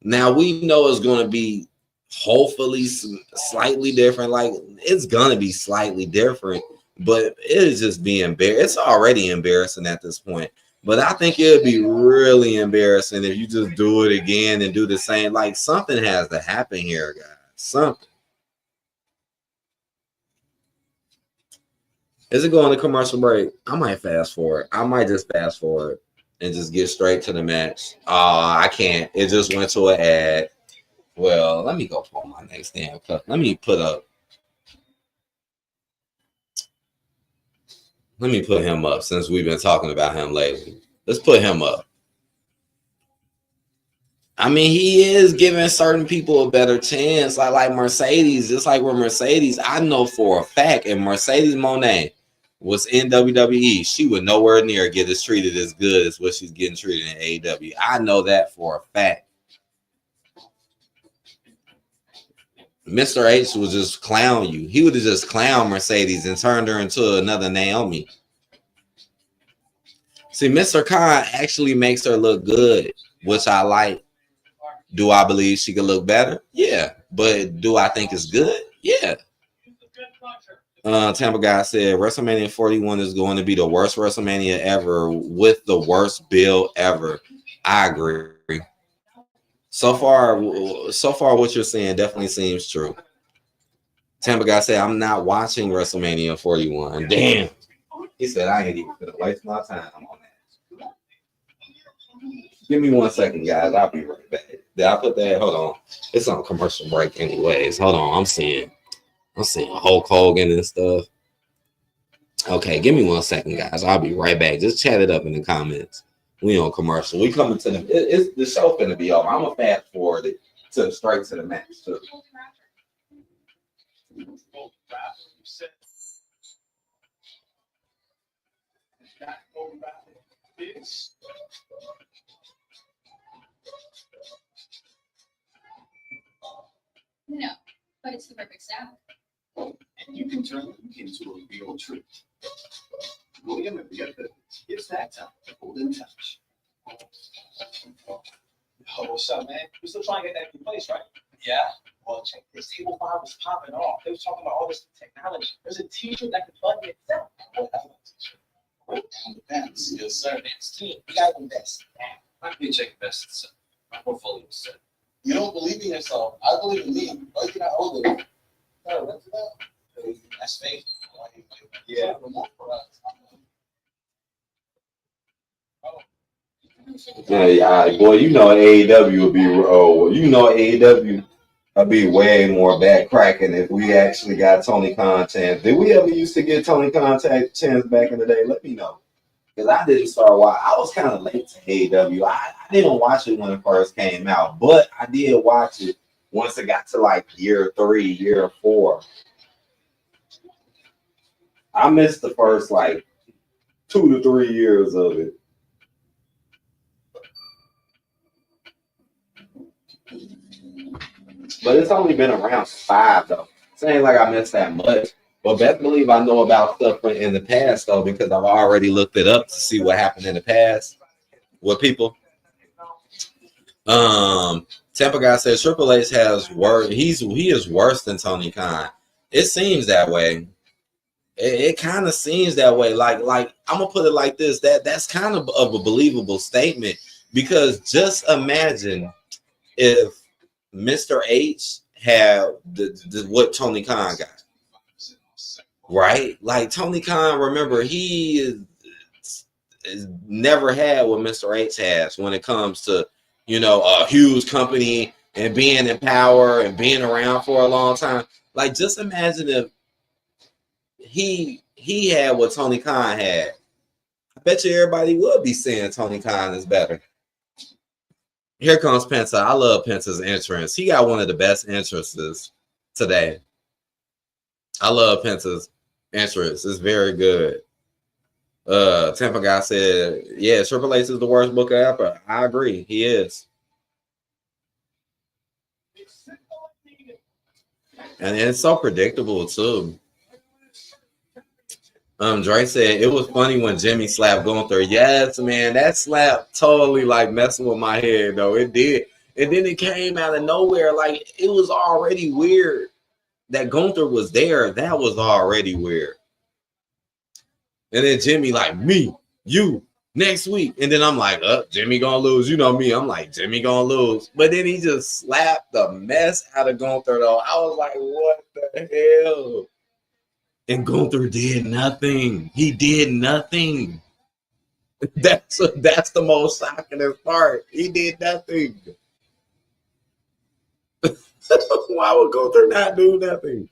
Now we know it's going to be hopefully slightly different. Like it's going to be slightly different, but it is just being it's already embarrassing at this point. But I think it would be really embarrassing if you just do it again and do the same. Like something has to happen here, guys. Something. Is it going to commercial break? I might fast forward. I might just fast forward and just get straight to the match. I can't. It just went to an ad. Well, let me go pull my next damn cup. Let me put him up since we've been talking about him lately. Let's put him up. I mean, he is giving certain people a better chance, like Mercedes. Just like with Mercedes, I know for a fact, if Mercedes Moné was in WWE, she would nowhere near get as treated as good as what she's getting treated in AEW. I know that for a fact. Mr. H would just clown you. He would have just clowned Mercedes and turned her into another Naomi. See, Mr. Khan actually makes her look good, which I like. Do I believe she could look better? Yeah. But do I think it's good? Yeah. Tampa Guy said WrestleMania 41 is going to be the worst WrestleMania ever with the worst bill ever. I agree. So far, what you're saying definitely seems true. Tampa Guy said, I'm not watching WrestleMania 41. Damn. He said, I ain't even going to waste my time on that. Give me 1 second, guys. I'll be right back. Did I put that? Hold on. It's on commercial break anyways. Hold on. I'm seeing Hulk Hogan and stuff. Okay, give me 1 second, guys. I'll be right back. Just chat it up in the comments. We on commercial. We coming to the show finna be over. I'm gonna fast forward it straight to the match too. No, but it's the perfect salad. And you can turn them into a real treat. William, if you get the it's that time. Golden touch. Oh, what's up, man? We still trying to get that in place, right? Yeah. Well, check this. Table 5 was popping off. They was talking about all this technology. There's a teacher that can plug it itself. What the teacher? Right down the fence. Yes, sir. Advanced team. You got to invest. I can check investments. My portfolio is set. You don't believe in yourself. I believe in me. Why you not older? That's fake. Yeah. Yeah, boy, you know AEW would be AEW would be way more back cracking if we actually got Tony Khan chance. Did we ever used to get Tony Khan chance back in the day? Let me know. Because I didn't start watching. I was kind of late to AEW. I didn't watch it when it first came out, but I did watch it once it got to like year 3, year 4. I missed the first like 2 to 3 years of it. But it's only been around 5 though. It ain't like I missed that much. But best believe I know about stuff in the past though, because I've already looked it up to see what happened in the past with people. Tampa Guy says Triple H has worse. He is worse than Tony Khan. It seems that way. It kind of seems that way. Like I'm gonna put it like this. That's kind of a believable statement, because just imagine if Mr. H had what Tony Khan got, right? Like Tony Khan, remember, he is never had what Mr. H has when it comes to, a huge company and being in power and being around for a long time. Like, just imagine if he had what Tony Khan had. I bet you everybody would be saying Tony Khan is better. Here comes Penta. I love Penta's entrance. He got one of the best entrances today. I love Penta's entrance. It's very good. Tampa Guy said, yeah, Triple H is the worst booker ever. I agree. He is. And it's so predictable too. Dre said it was funny when Jimmy slapped Gunther. Yes, man, that slap totally like messing with my head though. It did. And then it came out of nowhere. Like it was already weird that Gunther was there. That was already weird. And then Jimmy like me, you next week. And then I'm like, Jimmy gonna lose. You know me. I'm like, Jimmy gonna lose. But then he just slapped the mess out of Gunther though. I was like, what the hell? And Gunther did nothing. He did nothing. That's the most shocking part. He did nothing. Why would Gunther not do nothing?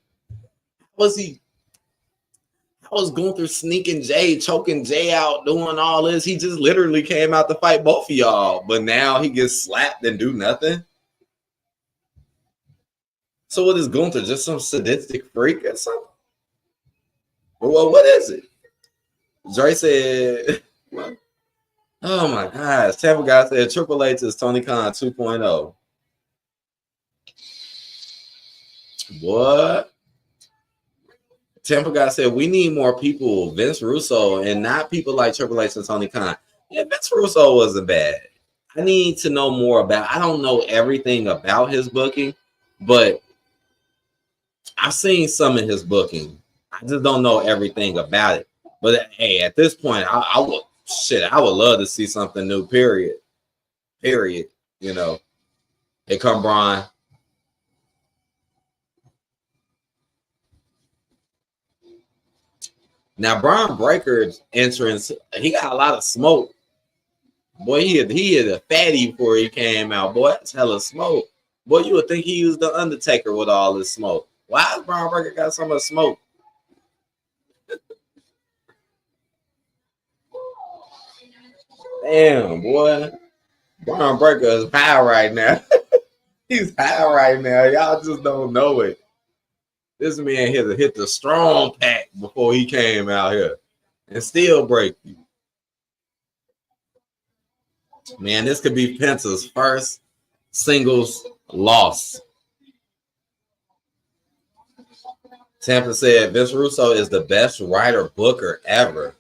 How was Gunther sneaking Jey, choking Jey out, doing all this? He just literally came out to fight both of y'all. But now he gets slapped and do nothing? So what is Gunther? Just some sadistic freak or something? Well, what is it? Dre said, oh my gosh. Tampa guy said Triple H is Tony Khan 2.0. What? Tampa guy said we need more people, Vince Russo, and not people like Triple H and Tony Khan. Yeah, Vince Russo wasn't bad. I need to know more about. I don't know everything about his booking, but I've seen some of his booking. I just don't know everything about it. But hey, at this point, I would love to see something new. Period. You know, here come Bron. Now, Bron Breaker's entrance, he got a lot of smoke. Boy, he had a fatty before he came out. Boy, that's hella smoke. Boy, you would think he was the Undertaker with all this smoke. Why has Bron Breaker got so much smoke? Damn, boy. Bron Breaker is high right now. He's high right now. Y'all just don't know it. This man hit the strong pack before he came out here and still break you. Man, this could be Penta's first singles loss. Tampa said Vince Russo is the best writer booker ever.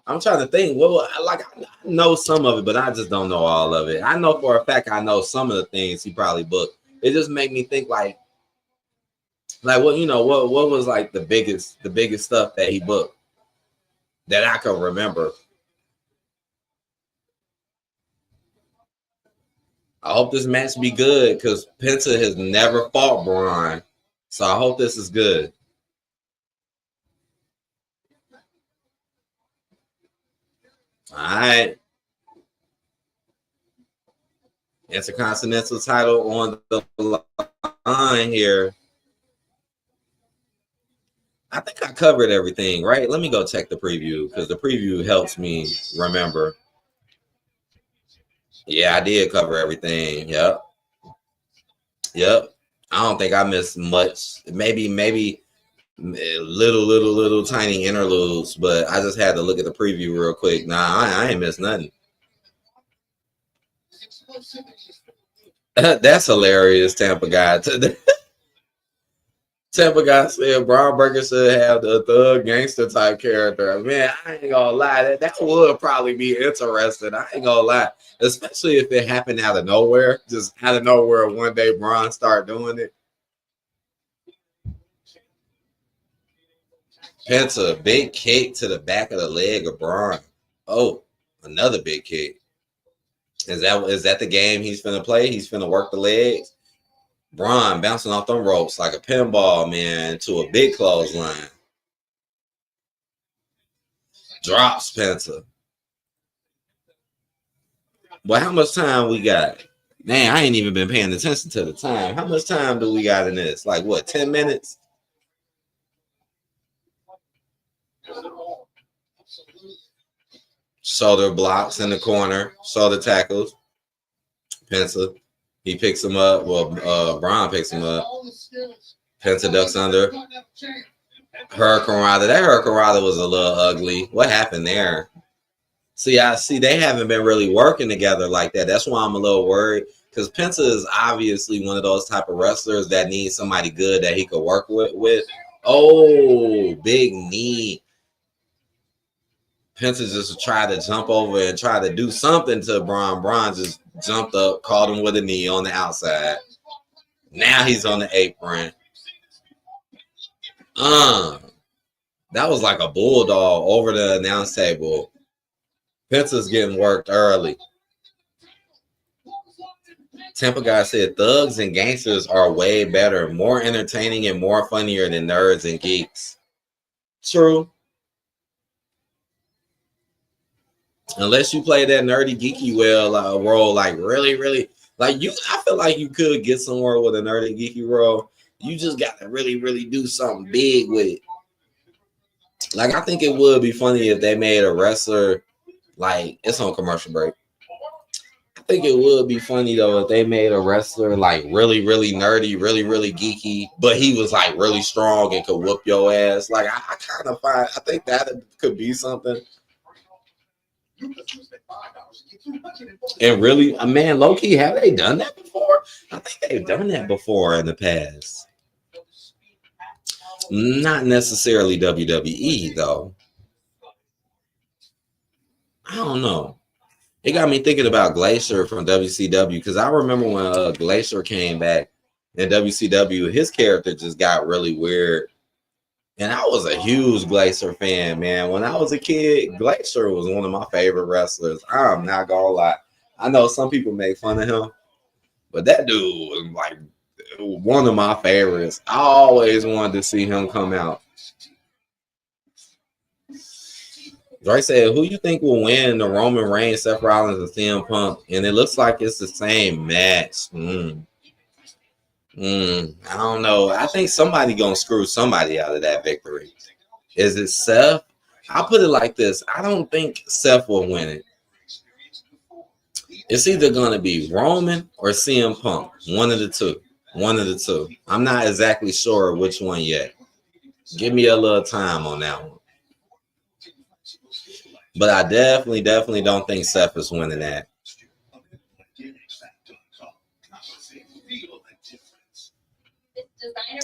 I'm trying to think. Well, I know some of it, but I just don't know all of it. I know for a fact I know some of the things he probably booked. It just made me think like what what was like the biggest stuff that he booked that I can remember. I hope this match be good because Penta has never fought Bron, so I hope this is good. All right. Intercontinental title on the line here. I think I covered everything, right? Let me go check the preview because the preview helps me remember. Yeah, I did cover everything. Yep. I don't think I missed much. Maybe little tiny interludes, but I just had to look at the preview real quick. Nah, I ain't missed nothing. That's hilarious, Tampa guy. Tampa guy said Bron Breakker should have the thug gangster type character. Man, I ain't gonna lie. That would probably be interesting. I ain't gonna lie. Especially if it happened out of nowhere. Just out of nowhere one day Bron start doing it. Penta, big kick to the back of the leg of Bron. Oh, another big kick. Is that the game he's finna play? He's finna work the legs. Bron bouncing off them ropes like a pinball, man, to a big clothesline. Drops Penta. Well, how much time we got? Man, I ain't even been paying attention to the time. How much time do we got in this? Like what, 10 minutes? Shoulder blocks in the corner. Shoulder tackles. Penta. He picks him up. Well, Bron picks him up. Penta ducks under. Hurricane Rana. That Hurricane Rana was a little ugly. What happened there? See they haven't been really working together like that. That's why I'm a little worried. Because Penta is obviously one of those type of wrestlers that needs somebody good that he could work with. Oh, big knee. Penta just tried to jump over and try to do something to Bron. Bron just jumped up, caught him with a knee on the outside. Now he's on the apron. That was like a bulldog over the announce table. Penta's getting worked early. Tampa guy said thugs and gangsters are way better, more entertaining, and more funnier than nerds and geeks. True. Unless you play that nerdy geeky role, like really, like you, I feel like you could get somewhere with a nerdy geeky role. You just got to really do something big with it. Like I think it would be funny if they made a wrestler like it's on commercial break. I think it would be funny though if they made a wrestler like really nerdy, really geeky, but he was like really strong and could whoop your ass. Like I think that could be something. And really, man, low key, have they done that before? I think they've done that before in the past. Not necessarily WWE though. I don't know. It got me thinking about Glacier from WCW because I remember when Glacier came back in WCW, his character just got really weird. And I was a huge Glacier fan, man. When I was a kid, Glacier was one of my favorite wrestlers. I'm not gonna lie. I know some people make fun of him, but that dude was like one of my favorites. I always wanted to see him come out. Dre said, who you think will win the Roman Reigns, Seth Rollins, and CM Punk? And it looks like it's the same match. I don't know. I think somebody gonna screw somebody out of that victory. Is it Seth? I'll put it like this. I don't think Seth will win it. It's either gonna be Roman or CM Punk. One of the two. I'm not exactly sure which one yet. Give me a little time on that one. But I definitely don't think Seth is winning that.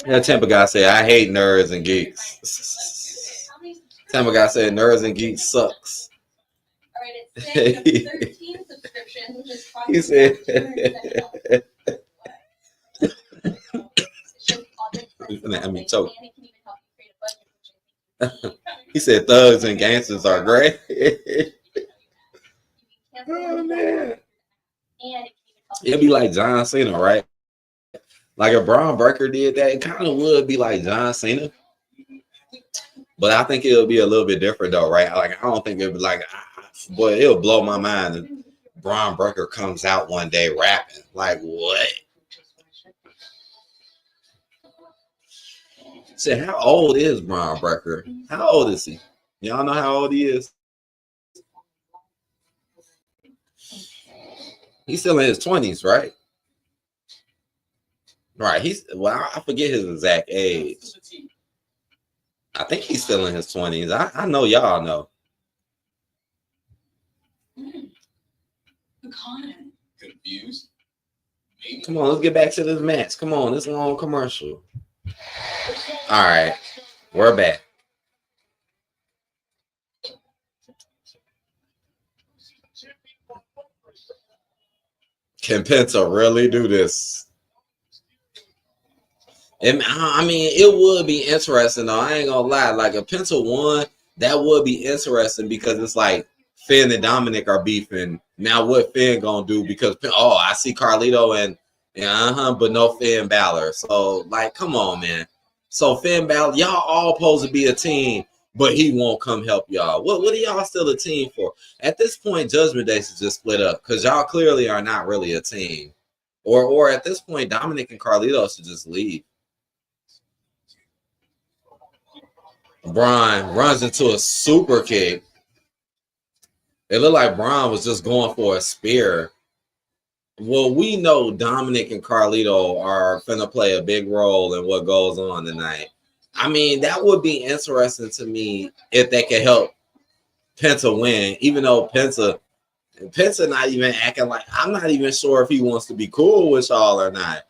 Yeah, Tampa guy said, I hate nerds and geeks. Tampa guy said, nerds and geeks sucks. He said, I mean, choke. He said thugs and gangsters are great. Oh, man. It'd be like John Cena, right? Like if Bron Breakker did that, it kind of would be like John Cena. But I think it'll be a little bit different though, right? Like I don't think it'll be like, boy, it'll blow my mind if Bron Breakker comes out one day rapping. Like what? So how old is Bron Breakker? How old is he? Y'all know how old he is? He's still in his 20s, right? Right. I forget his exact age. I think he's still in his 20s. I know y'all know. Confused? Come on, let's get back to this match. Come on, this long commercial. All right, we're back. Can Penta really do this? I mean, it would be interesting though. I ain't gonna lie. Like if Penta won, that would be interesting because it's like Finn and Dominic are beefing. Now what Finn gonna do? Because I see Carlito but no Finn Balor. So like, come on, man. So Finn Balor, y'all all supposed to be a team, but he won't come help y'all. What are y'all still a team for? At this point, Judgment Day should just split up because y'all clearly are not really a team. Or at this point, Dominic and Carlito should just leave. Bron runs into a super kick. It looked like Bron was just going for a spear. Well, we know Dominic and Carlito are finna play a big role in what goes on tonight. I mean, that would be interesting to me if they could help Penta win, even though Penta not even acting like, I'm not even sure if he wants to be cool with y'all or not.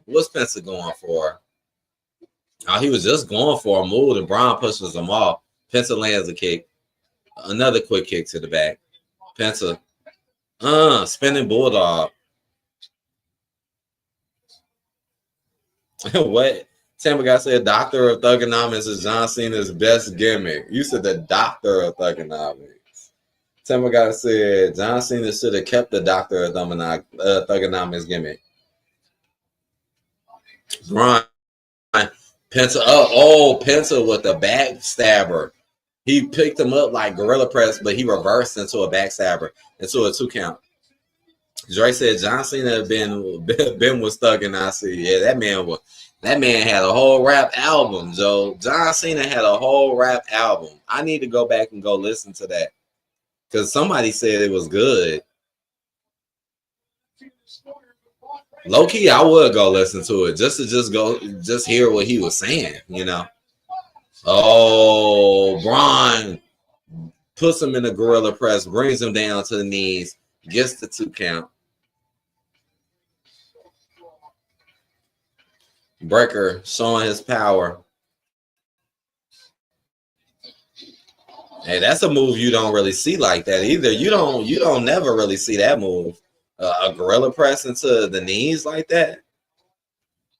What's Penta going for? Oh, he was just going for a move, and Bron pushes him off. Penta lands a kick. Another quick kick to the back. Penta, spinning bulldog. What? Tampa guy said, Doctor of Thugonomics is John Cena's best gimmick. You said the Doctor of Thugonomics. Tampa guy said, John Cena should have kept the Doctor of Thugonomics gimmick. Bron, Penta, Penta with the backstabber. He picked him up like gorilla press, but he reversed into a backstabber, into a 2 count. Dre said John Cena been with Thug and I see. Yeah, that man had a whole rap album, Joe. John Cena had a whole rap album. I need to go back and go listen to that. Because somebody said it was good. Low key, I would go listen to it just to hear what he was saying, you know. Oh, Bron puts him in a gorilla press, brings him down to the knees, gets the 2 count. Breaker showing his power. Hey, that's a move you don't really see like that either. You don't never really see that move. A gorilla press into the knees like that.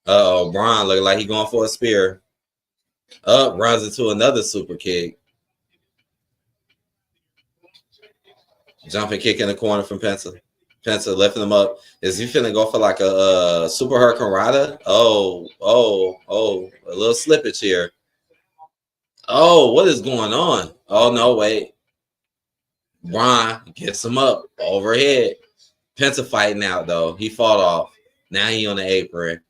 Oh, Bron looking like he going for a spear. Up, runs into another super kick. Jumping kick in the corner from Penta. Penta lifting him up. Is he finna go for like a super hurricanrana? Oh, a little slippage here. Oh, what is going on? Oh, no, wait. Bron gets him up overhead. Penta fighting out, though. He fought off. Now he on the apron.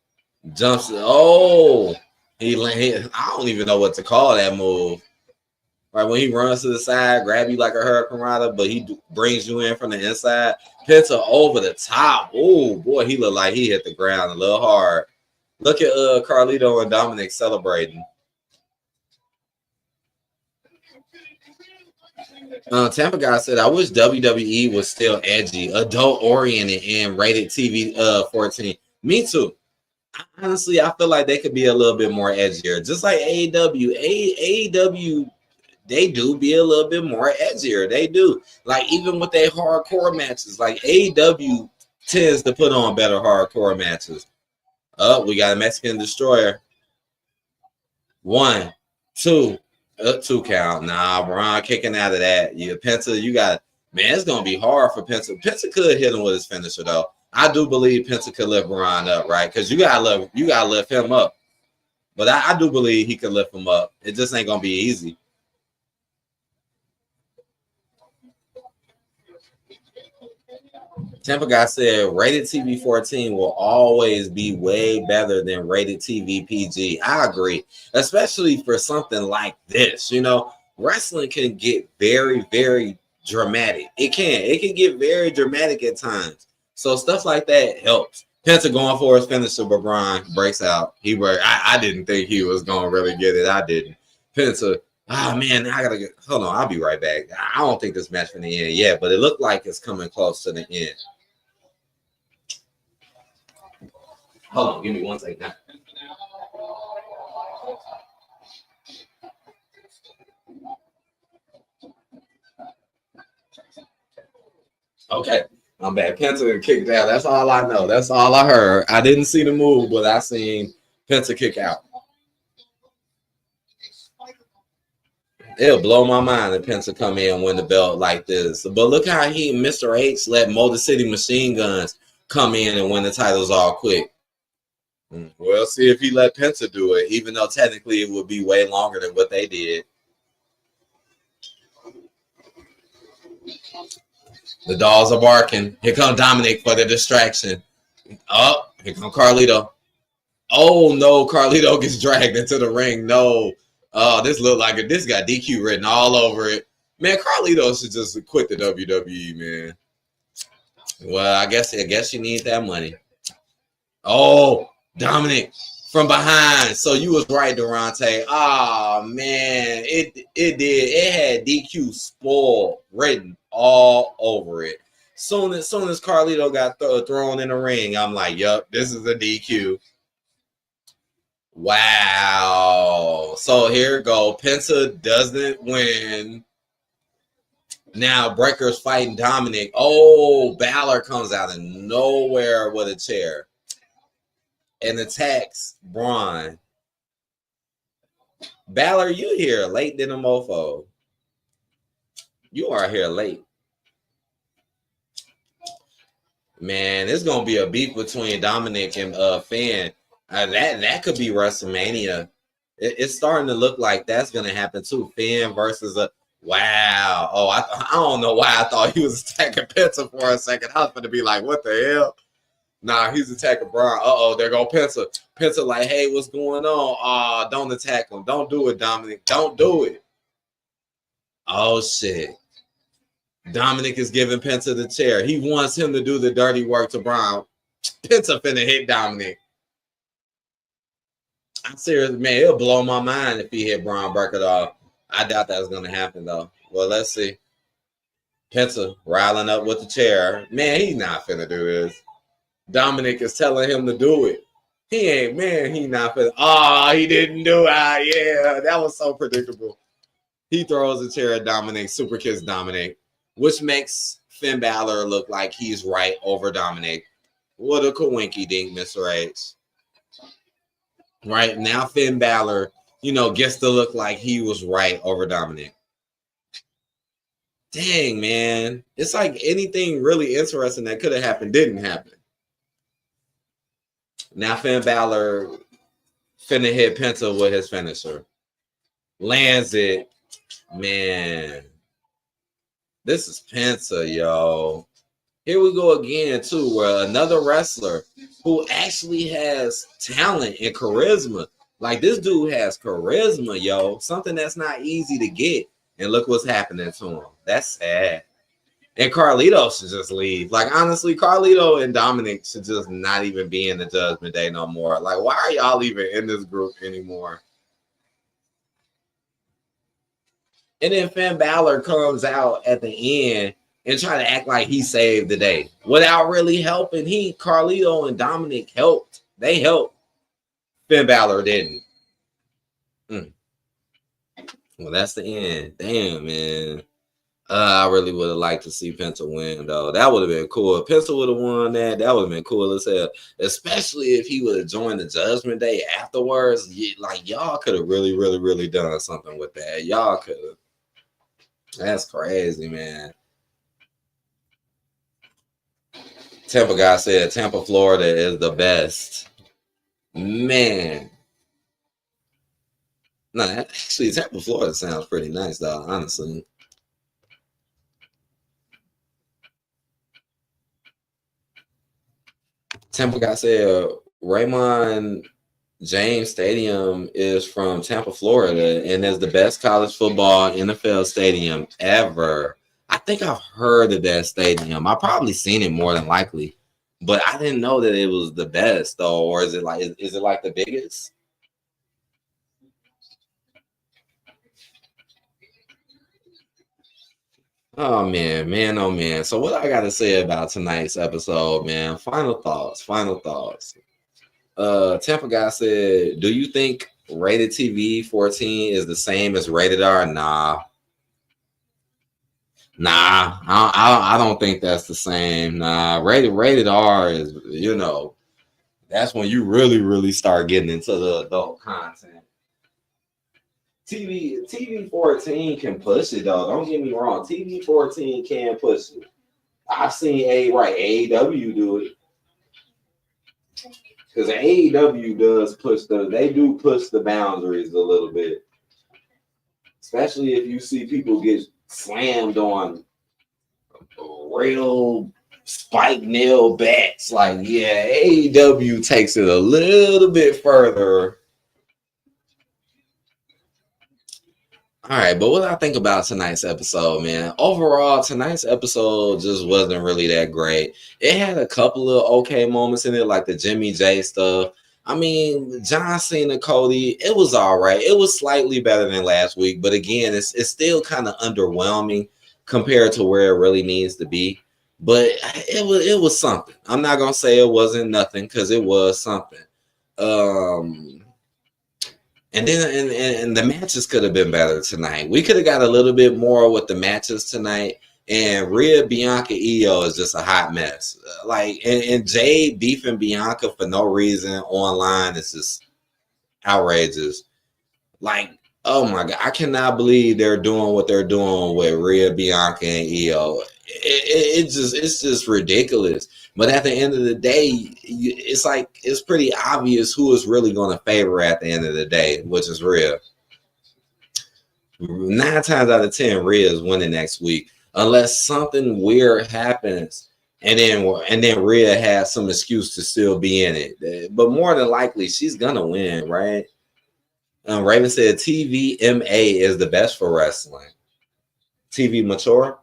Jumps. Oh, I don't even know what to call that move. Right when he runs to the side, grab you like a hurricanrana, but he brings you in from the inside. Penta over the top. Oh, boy, he looked like he hit the ground a little hard. Look at Carlito and Dominic celebrating. Tampa guy said, I wish WWE was still edgy, adult-oriented, and rated TV 14. Me too. Honestly, I feel like they could be a little bit more edgier. Just like AEW. AEW, they do be a little bit more edgier. They do. Like, even with their hardcore matches, like AEW tends to put on better hardcore matches. Oh, we got a Mexican Destroyer. 1, 2. 2 count. Nah, Bron kicking out of that. Yeah, Penta, you got, man, it's gonna be hard for Penta. Penta could hit him with his finisher though. I do believe Penta could lift Bron up, right? Because you gotta lift him up. But I do believe he could lift him up. It just ain't gonna be easy. Tampa guy said rated TV 14 will always be way better than rated TV PG. I agree, especially for something like this. You know, wrestling can get very, very dramatic. It can get very dramatic at times. So stuff like that helps. Penta going for his finisher, but Bron breaks out. I didn't think he was gonna really get it. I didn't. Penta. Oh man, I gotta get. Hold on, I'll be right back. I don't think this match in the end yet, but it looked like it's coming close to the end. Hold on, give me 1 second. Okay, I'm back. Penta kicked out. That's all I know. That's all I heard. I didn't see the move, but I seen Penta kick out. It'll blow my mind if Penta come in and win the belt like this. But look how Mr. H let Motor City Machine Guns come in and win the titles all quick. Well, see if he let Penta do it, even though technically it would be way longer than what they did. The dolls are barking. Here comes Dominic for the distraction. Oh, here comes Carlito. Oh, no, Carlito gets dragged into the ring. No. Oh, this looked like it. This got DQ written all over it. Man, Carlito should just quit the WWE, man. Well, I guess you need that money. Oh, Dominic from behind. So you was right, Durante. Oh man, it did. It had DQ spoiled written all over it. Soon as Carlito got thrown in the ring, I'm like, yup, this is a DQ. Wow. So here we go. Penta doesn't win. Now Breaker's fighting Dominic. Oh, Balor comes out of nowhere with a chair and attacks Bron. Balor, you here late than a mofo. You are here late. Man, it's gonna be a beef between Dominic and Finn. That could be WrestleMania. It's starting to look like that's gonna happen too. Finn versus a wow. Oh, I don't know why I thought he was attacking Penta for a second. I was gonna be like, what the hell? Nah, he's attacking Bron. There go Penta. Penta like, hey, what's going on? Don't attack him. Don't do it, Dominic. Don't do it. Oh shit. Dominic is giving Penta the chair. He wants him to do the dirty work to Bron. Penta finna hit Dominic. I'm serious, man. It'll blow my mind if he hit Bron Breakker off. I doubt that's gonna happen though. Well, let's see. Penta riling up with the chair. Man, he's not finna do this. Dominic is telling him to do it. He not finna. He didn't do it. Yeah, that was so predictable. He throws a chair at Dominic, super kicks Dominic, which makes Finn Balor look like he's right over Dominic. What a coinky dink, Mr. H. Right now, Finn Balor, gets to look like he was right over Dominic. Dang, man. It's like anything really interesting that could have happened didn't happen. Now Finn Balor finna hit Penta with his finisher. Lands it. Man. This is Penta, yo. Here we go again, too, where another wrestler who actually has talent and charisma. Like, this dude has charisma, yo. Something that's not easy to get. And look what's happening to him. That's sad. And Carlito should just leave. Like, honestly, Carlito and Dominic should just not even be in the Judgment Day no more. Like, why are y'all even in this group anymore? And then Finn Balor comes out at the end and try to act like he saved the day without really helping. Carlito and Dominic helped. They helped. Finn Balor didn't. Well, that's the end. Damn, man. I really would have liked to see Penta win, though. That would have been cool. If Penta would have won that would have been cool as hell. Especially if he would have joined the Judgment Day afterwards. Like, y'all could have really, really, really done something with that. Y'all could have. That's crazy, man. Tampa guy said Tampa, Florida is the best. Man. No, actually, Tampa, Florida sounds pretty nice, though, honestly. Tampa guy said Raymond James Stadium is from Tampa, Florida, and is the best college football NFL stadium ever. I think I've heard of that stadium. I've probably seen it more than likely, but I didn't know that it was the best, though. Or is it like the biggest? Oh man, oh man. So what I gotta say about tonight's episode, man? Final thoughts. Tampa guy said, do you think rated TV 14 is the same as rated R? Nah, I don't think that's the same. Nah, rated R is, that's when you really, really start getting into the adult content. TV 14 can push it, though. Don't get me wrong. TV 14 can push it. I've seen AEW do it. Because AEW does push the boundaries a little bit. Especially if you see people get slammed on real spike nail bats. Like, yeah, AEW takes it a little bit further. All right, but what I think about tonight's episode, man, overall, tonight's episode just wasn't really that great. It had a couple of okay moments in it, like the Jimmy J stuff. I mean, John Cena, Cody, it was all right. It was slightly better than last week, but again, it's still kind of underwhelming compared to where it really needs to be. But it was something. I'm not gonna say it wasn't nothing because it was something. Um, and then and the matches could have been better tonight. We could have got a little bit more with the matches tonight. And Rhea, Bianca, Io is just a hot mess. Like and Jay beefing Bianca for no reason online is just outrageous. Like, oh my god, I cannot believe they're doing what they're doing with Rhea, Bianca, and Io. It's just ridiculous. But at the end of the day, it's like it's pretty obvious who is really going to favor at the end of the day, which is Rhea. 9 times out of 10, Rhea is winning next week, unless something weird happens, and then Rhea has some excuse to still be in it. But more than likely, she's gonna win, right? Raven said TVMA is the best for wrestling. TV mature.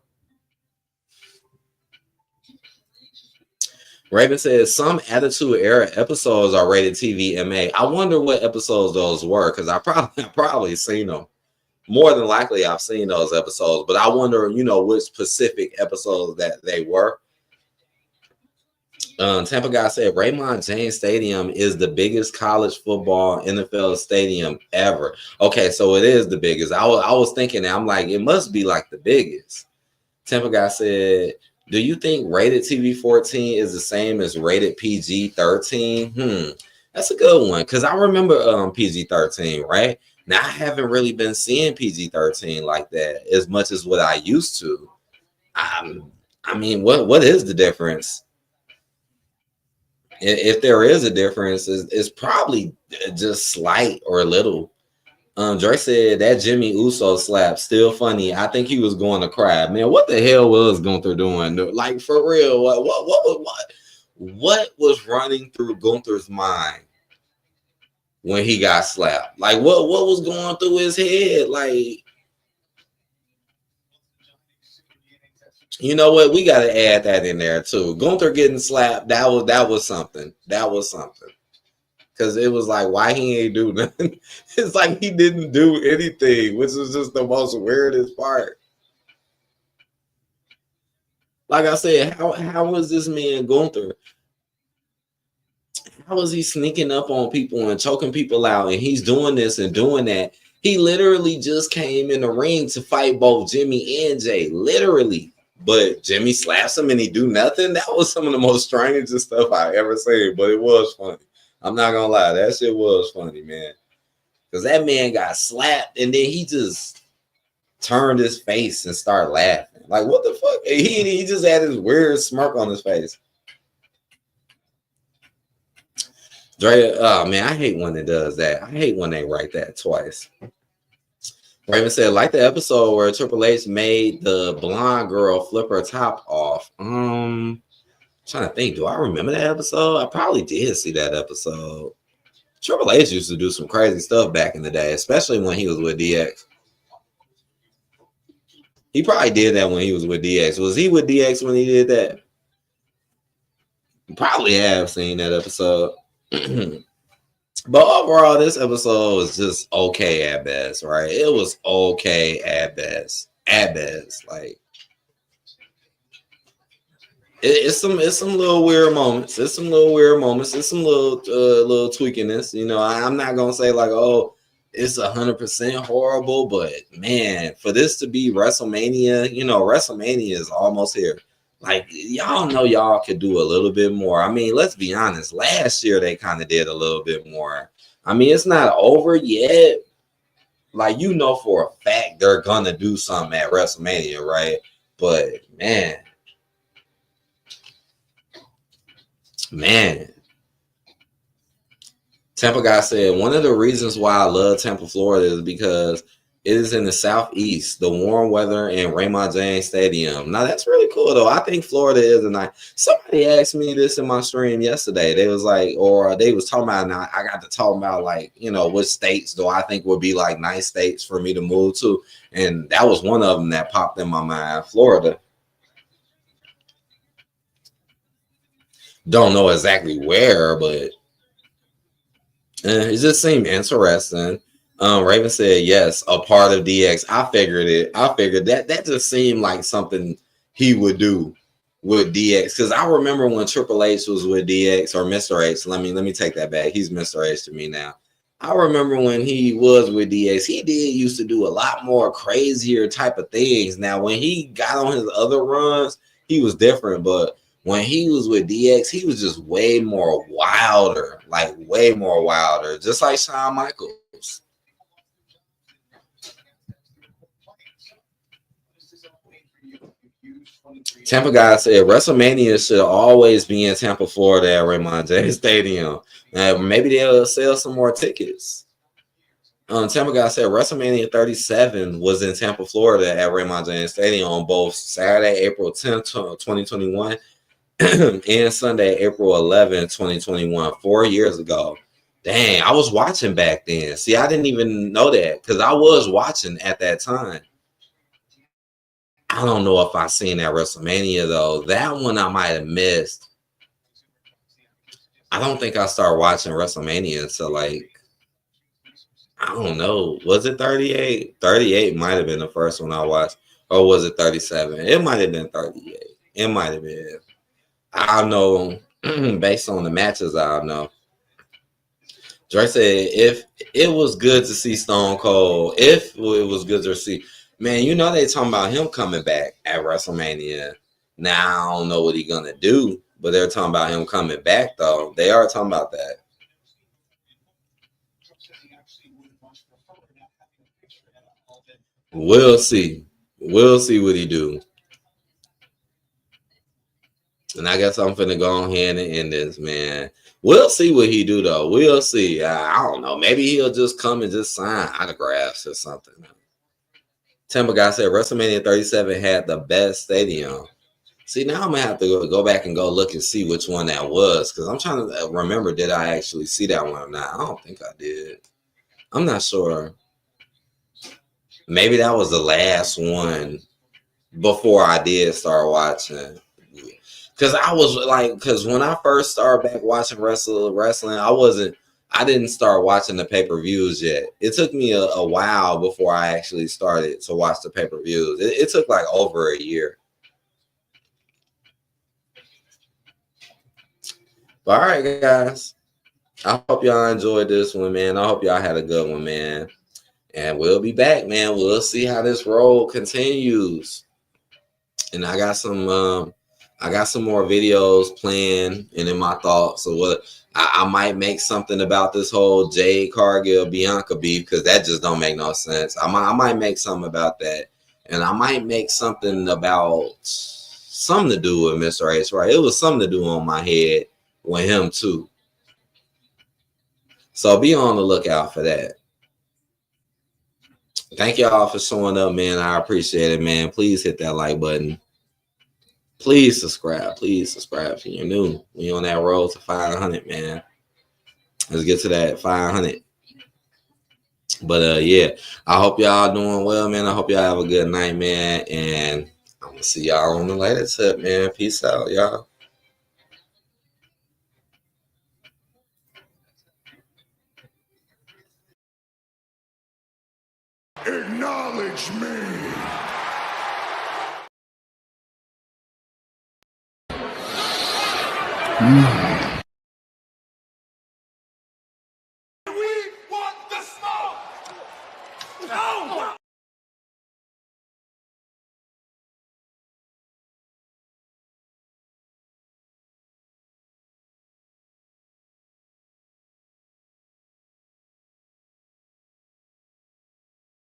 Raven says some Attitude Era episodes are rated TVMA. I wonder what episodes those were because I probably seen them. More than likely, I've seen those episodes, but I wonder, which specific episodes that they were. Tampa guy said Raymond James Stadium is the biggest college football NFL stadium ever. Okay, so it is the biggest. I was thinking that. I'm like, it must be like the biggest. Tampa guy said, do you think rated TV 14 is the same as rated PG 13? That's a good one because I remember PG 13, right? Now I haven't really been seeing PG 13 like that as much as what I used to. I mean, what is the difference? If there is a difference, it's probably just slight or little. Dre said that Jimmy Uso slap still funny. I think he was going to cry. Man, what the hell was Gunther doing? Like for real, what was running through Gunther's mind when he got slapped? Like what was going through his head? Like, you know what? We got to add that in there too. Gunther getting slapped. That was something. That was something. Because it was like, why he ain't do nothing? It's like he didn't do anything, which is just the most weirdest part. Like I said, how was this man Gunther? How was he sneaking up on people and choking people out? And he's doing this and doing that. He literally just came in the ring to fight both Jimmy and Jay. Literally. But Jimmy slaps him and he do nothing. That was some of the most strangest stuff I ever seen. But it was funny. I'm not gonna lie, that shit was funny, man. Because that man got slapped and then he just turned his face and started laughing. Like, what the fuck? He just had this weird smirk on his face. Dre, oh man, I hate when it does that. I hate when they write that twice. Raven said, like the episode where Triple H made the blonde girl flip her top off. Trying to think, do I remember that episode? I probably did see that episode. Triple H used to do some crazy stuff back in the day, especially when he was with DX. He probably did that when he was with DX. Was he with DX when he did that? Probably have seen that episode. But overall, this episode was just okay at best, right? It was okay at best. At best. Like, it's some little weird moments. It's some little weird moments. It's some little tweakiness. I'm not gonna say like, oh, it's 100% horrible, but man, for this to be WrestleMania, WrestleMania is almost here. Like, y'all know y'all could do a little bit more. I mean, let's be honest. Last year they kind of did a little bit more. I mean, it's not over yet. Like, for a fact they're gonna do something at WrestleMania, right? But man. Tampa guy said one of the reasons why I love Tampa, Florida is because it is in the southeast, the warm weather, and Raymond James Stadium. Now that's really cool though. I think Florida is a nice. Somebody asked me this in my stream yesterday. They was like, or they was talking about. Now I got to talk about like, what states do I think would be like nice states for me to move to, and that was one of them that popped in my mind. Florida. Don't know exactly where, but It just seemed interesting. Raven said yes, a part of DX. I figured it. I figured that just seemed like something he would do with DX. Because I remember when Triple H was with DX or Mr. H. Let me take that back. He's Mr. H to me now. I remember when he was with DX, he used to do a lot more crazier type of things. Now, when he got on his other runs, he was different, but when he was with DX, he was just way more wilder, like way more wilder, just like Shawn Michaels. Tampa guy said WrestleMania should always be in Tampa, Florida at Raymond James Stadium. Maybe they'll sell some more tickets. Tampa guy said WrestleMania 37 was in Tampa, Florida at Raymond James Stadium on both Saturday, April 10th, 2021 and Sunday, April 11th, 2021, 4 years ago. Dang, I was watching back then. See, I didn't even know that because I was watching at that time. I don't know if I seen that WrestleMania though. That one I might have missed. I don't think I started watching WrestleMania until like, I don't know. Was it 38? 38 might have been the first one I watched. Or was it 37? It might have been 38. It might have been. I know based on the matches, I know. Drake said, if it was good to see Stone Cold, if it was good to see, man, you know they talking about him coming back at WrestleMania. Now, I don't know what he's going to do, but they're talking about him coming back, though. They are talking about that. We'll see. We'll see what he do. And I guess I'm finna go ahead and end this, man. We'll see what he do, though. We'll see. I don't know. Maybe he'll just come and just sign autographs or something. Tampa guy said WrestleMania 37 had the best stadium. See, now I'm going to have to go back and go look and see which one that was. Because I'm trying to remember, did I actually see that one or not? I don't think I did. I'm not sure. Maybe that was the last one before I did start watching. Because I was like, because when I first started back watching wrestling, I didn't start watching the pay-per-views yet. It took me a while before I actually started to watch the pay-per-views. It took like over a year. But all right, guys. I hope y'all enjoyed this one, man. I hope y'all had a good one, man. And we'll be back, man. We'll see how this road continues. And I got some more videos planned and in my thoughts. So what I might make something about this whole Jade Cargill Bianca beef because that just don't make no sense. I might make something about that, and I might make something about something to do with Mr. H. Right? It was something to do on my head with him too. So be on the lookout for that. Thank y'all for showing up, man. I appreciate it, man. Please hit that like button. Please subscribe. Please subscribe if you're new. We on that road to 500, man. Let's get to that 500. But yeah, I hope y'all doing well, man. I hope y'all have a good night, man. And I'm gonna see y'all on the later tip, man. Peace out, y'all. Acknowledge me. We want the smoke! No!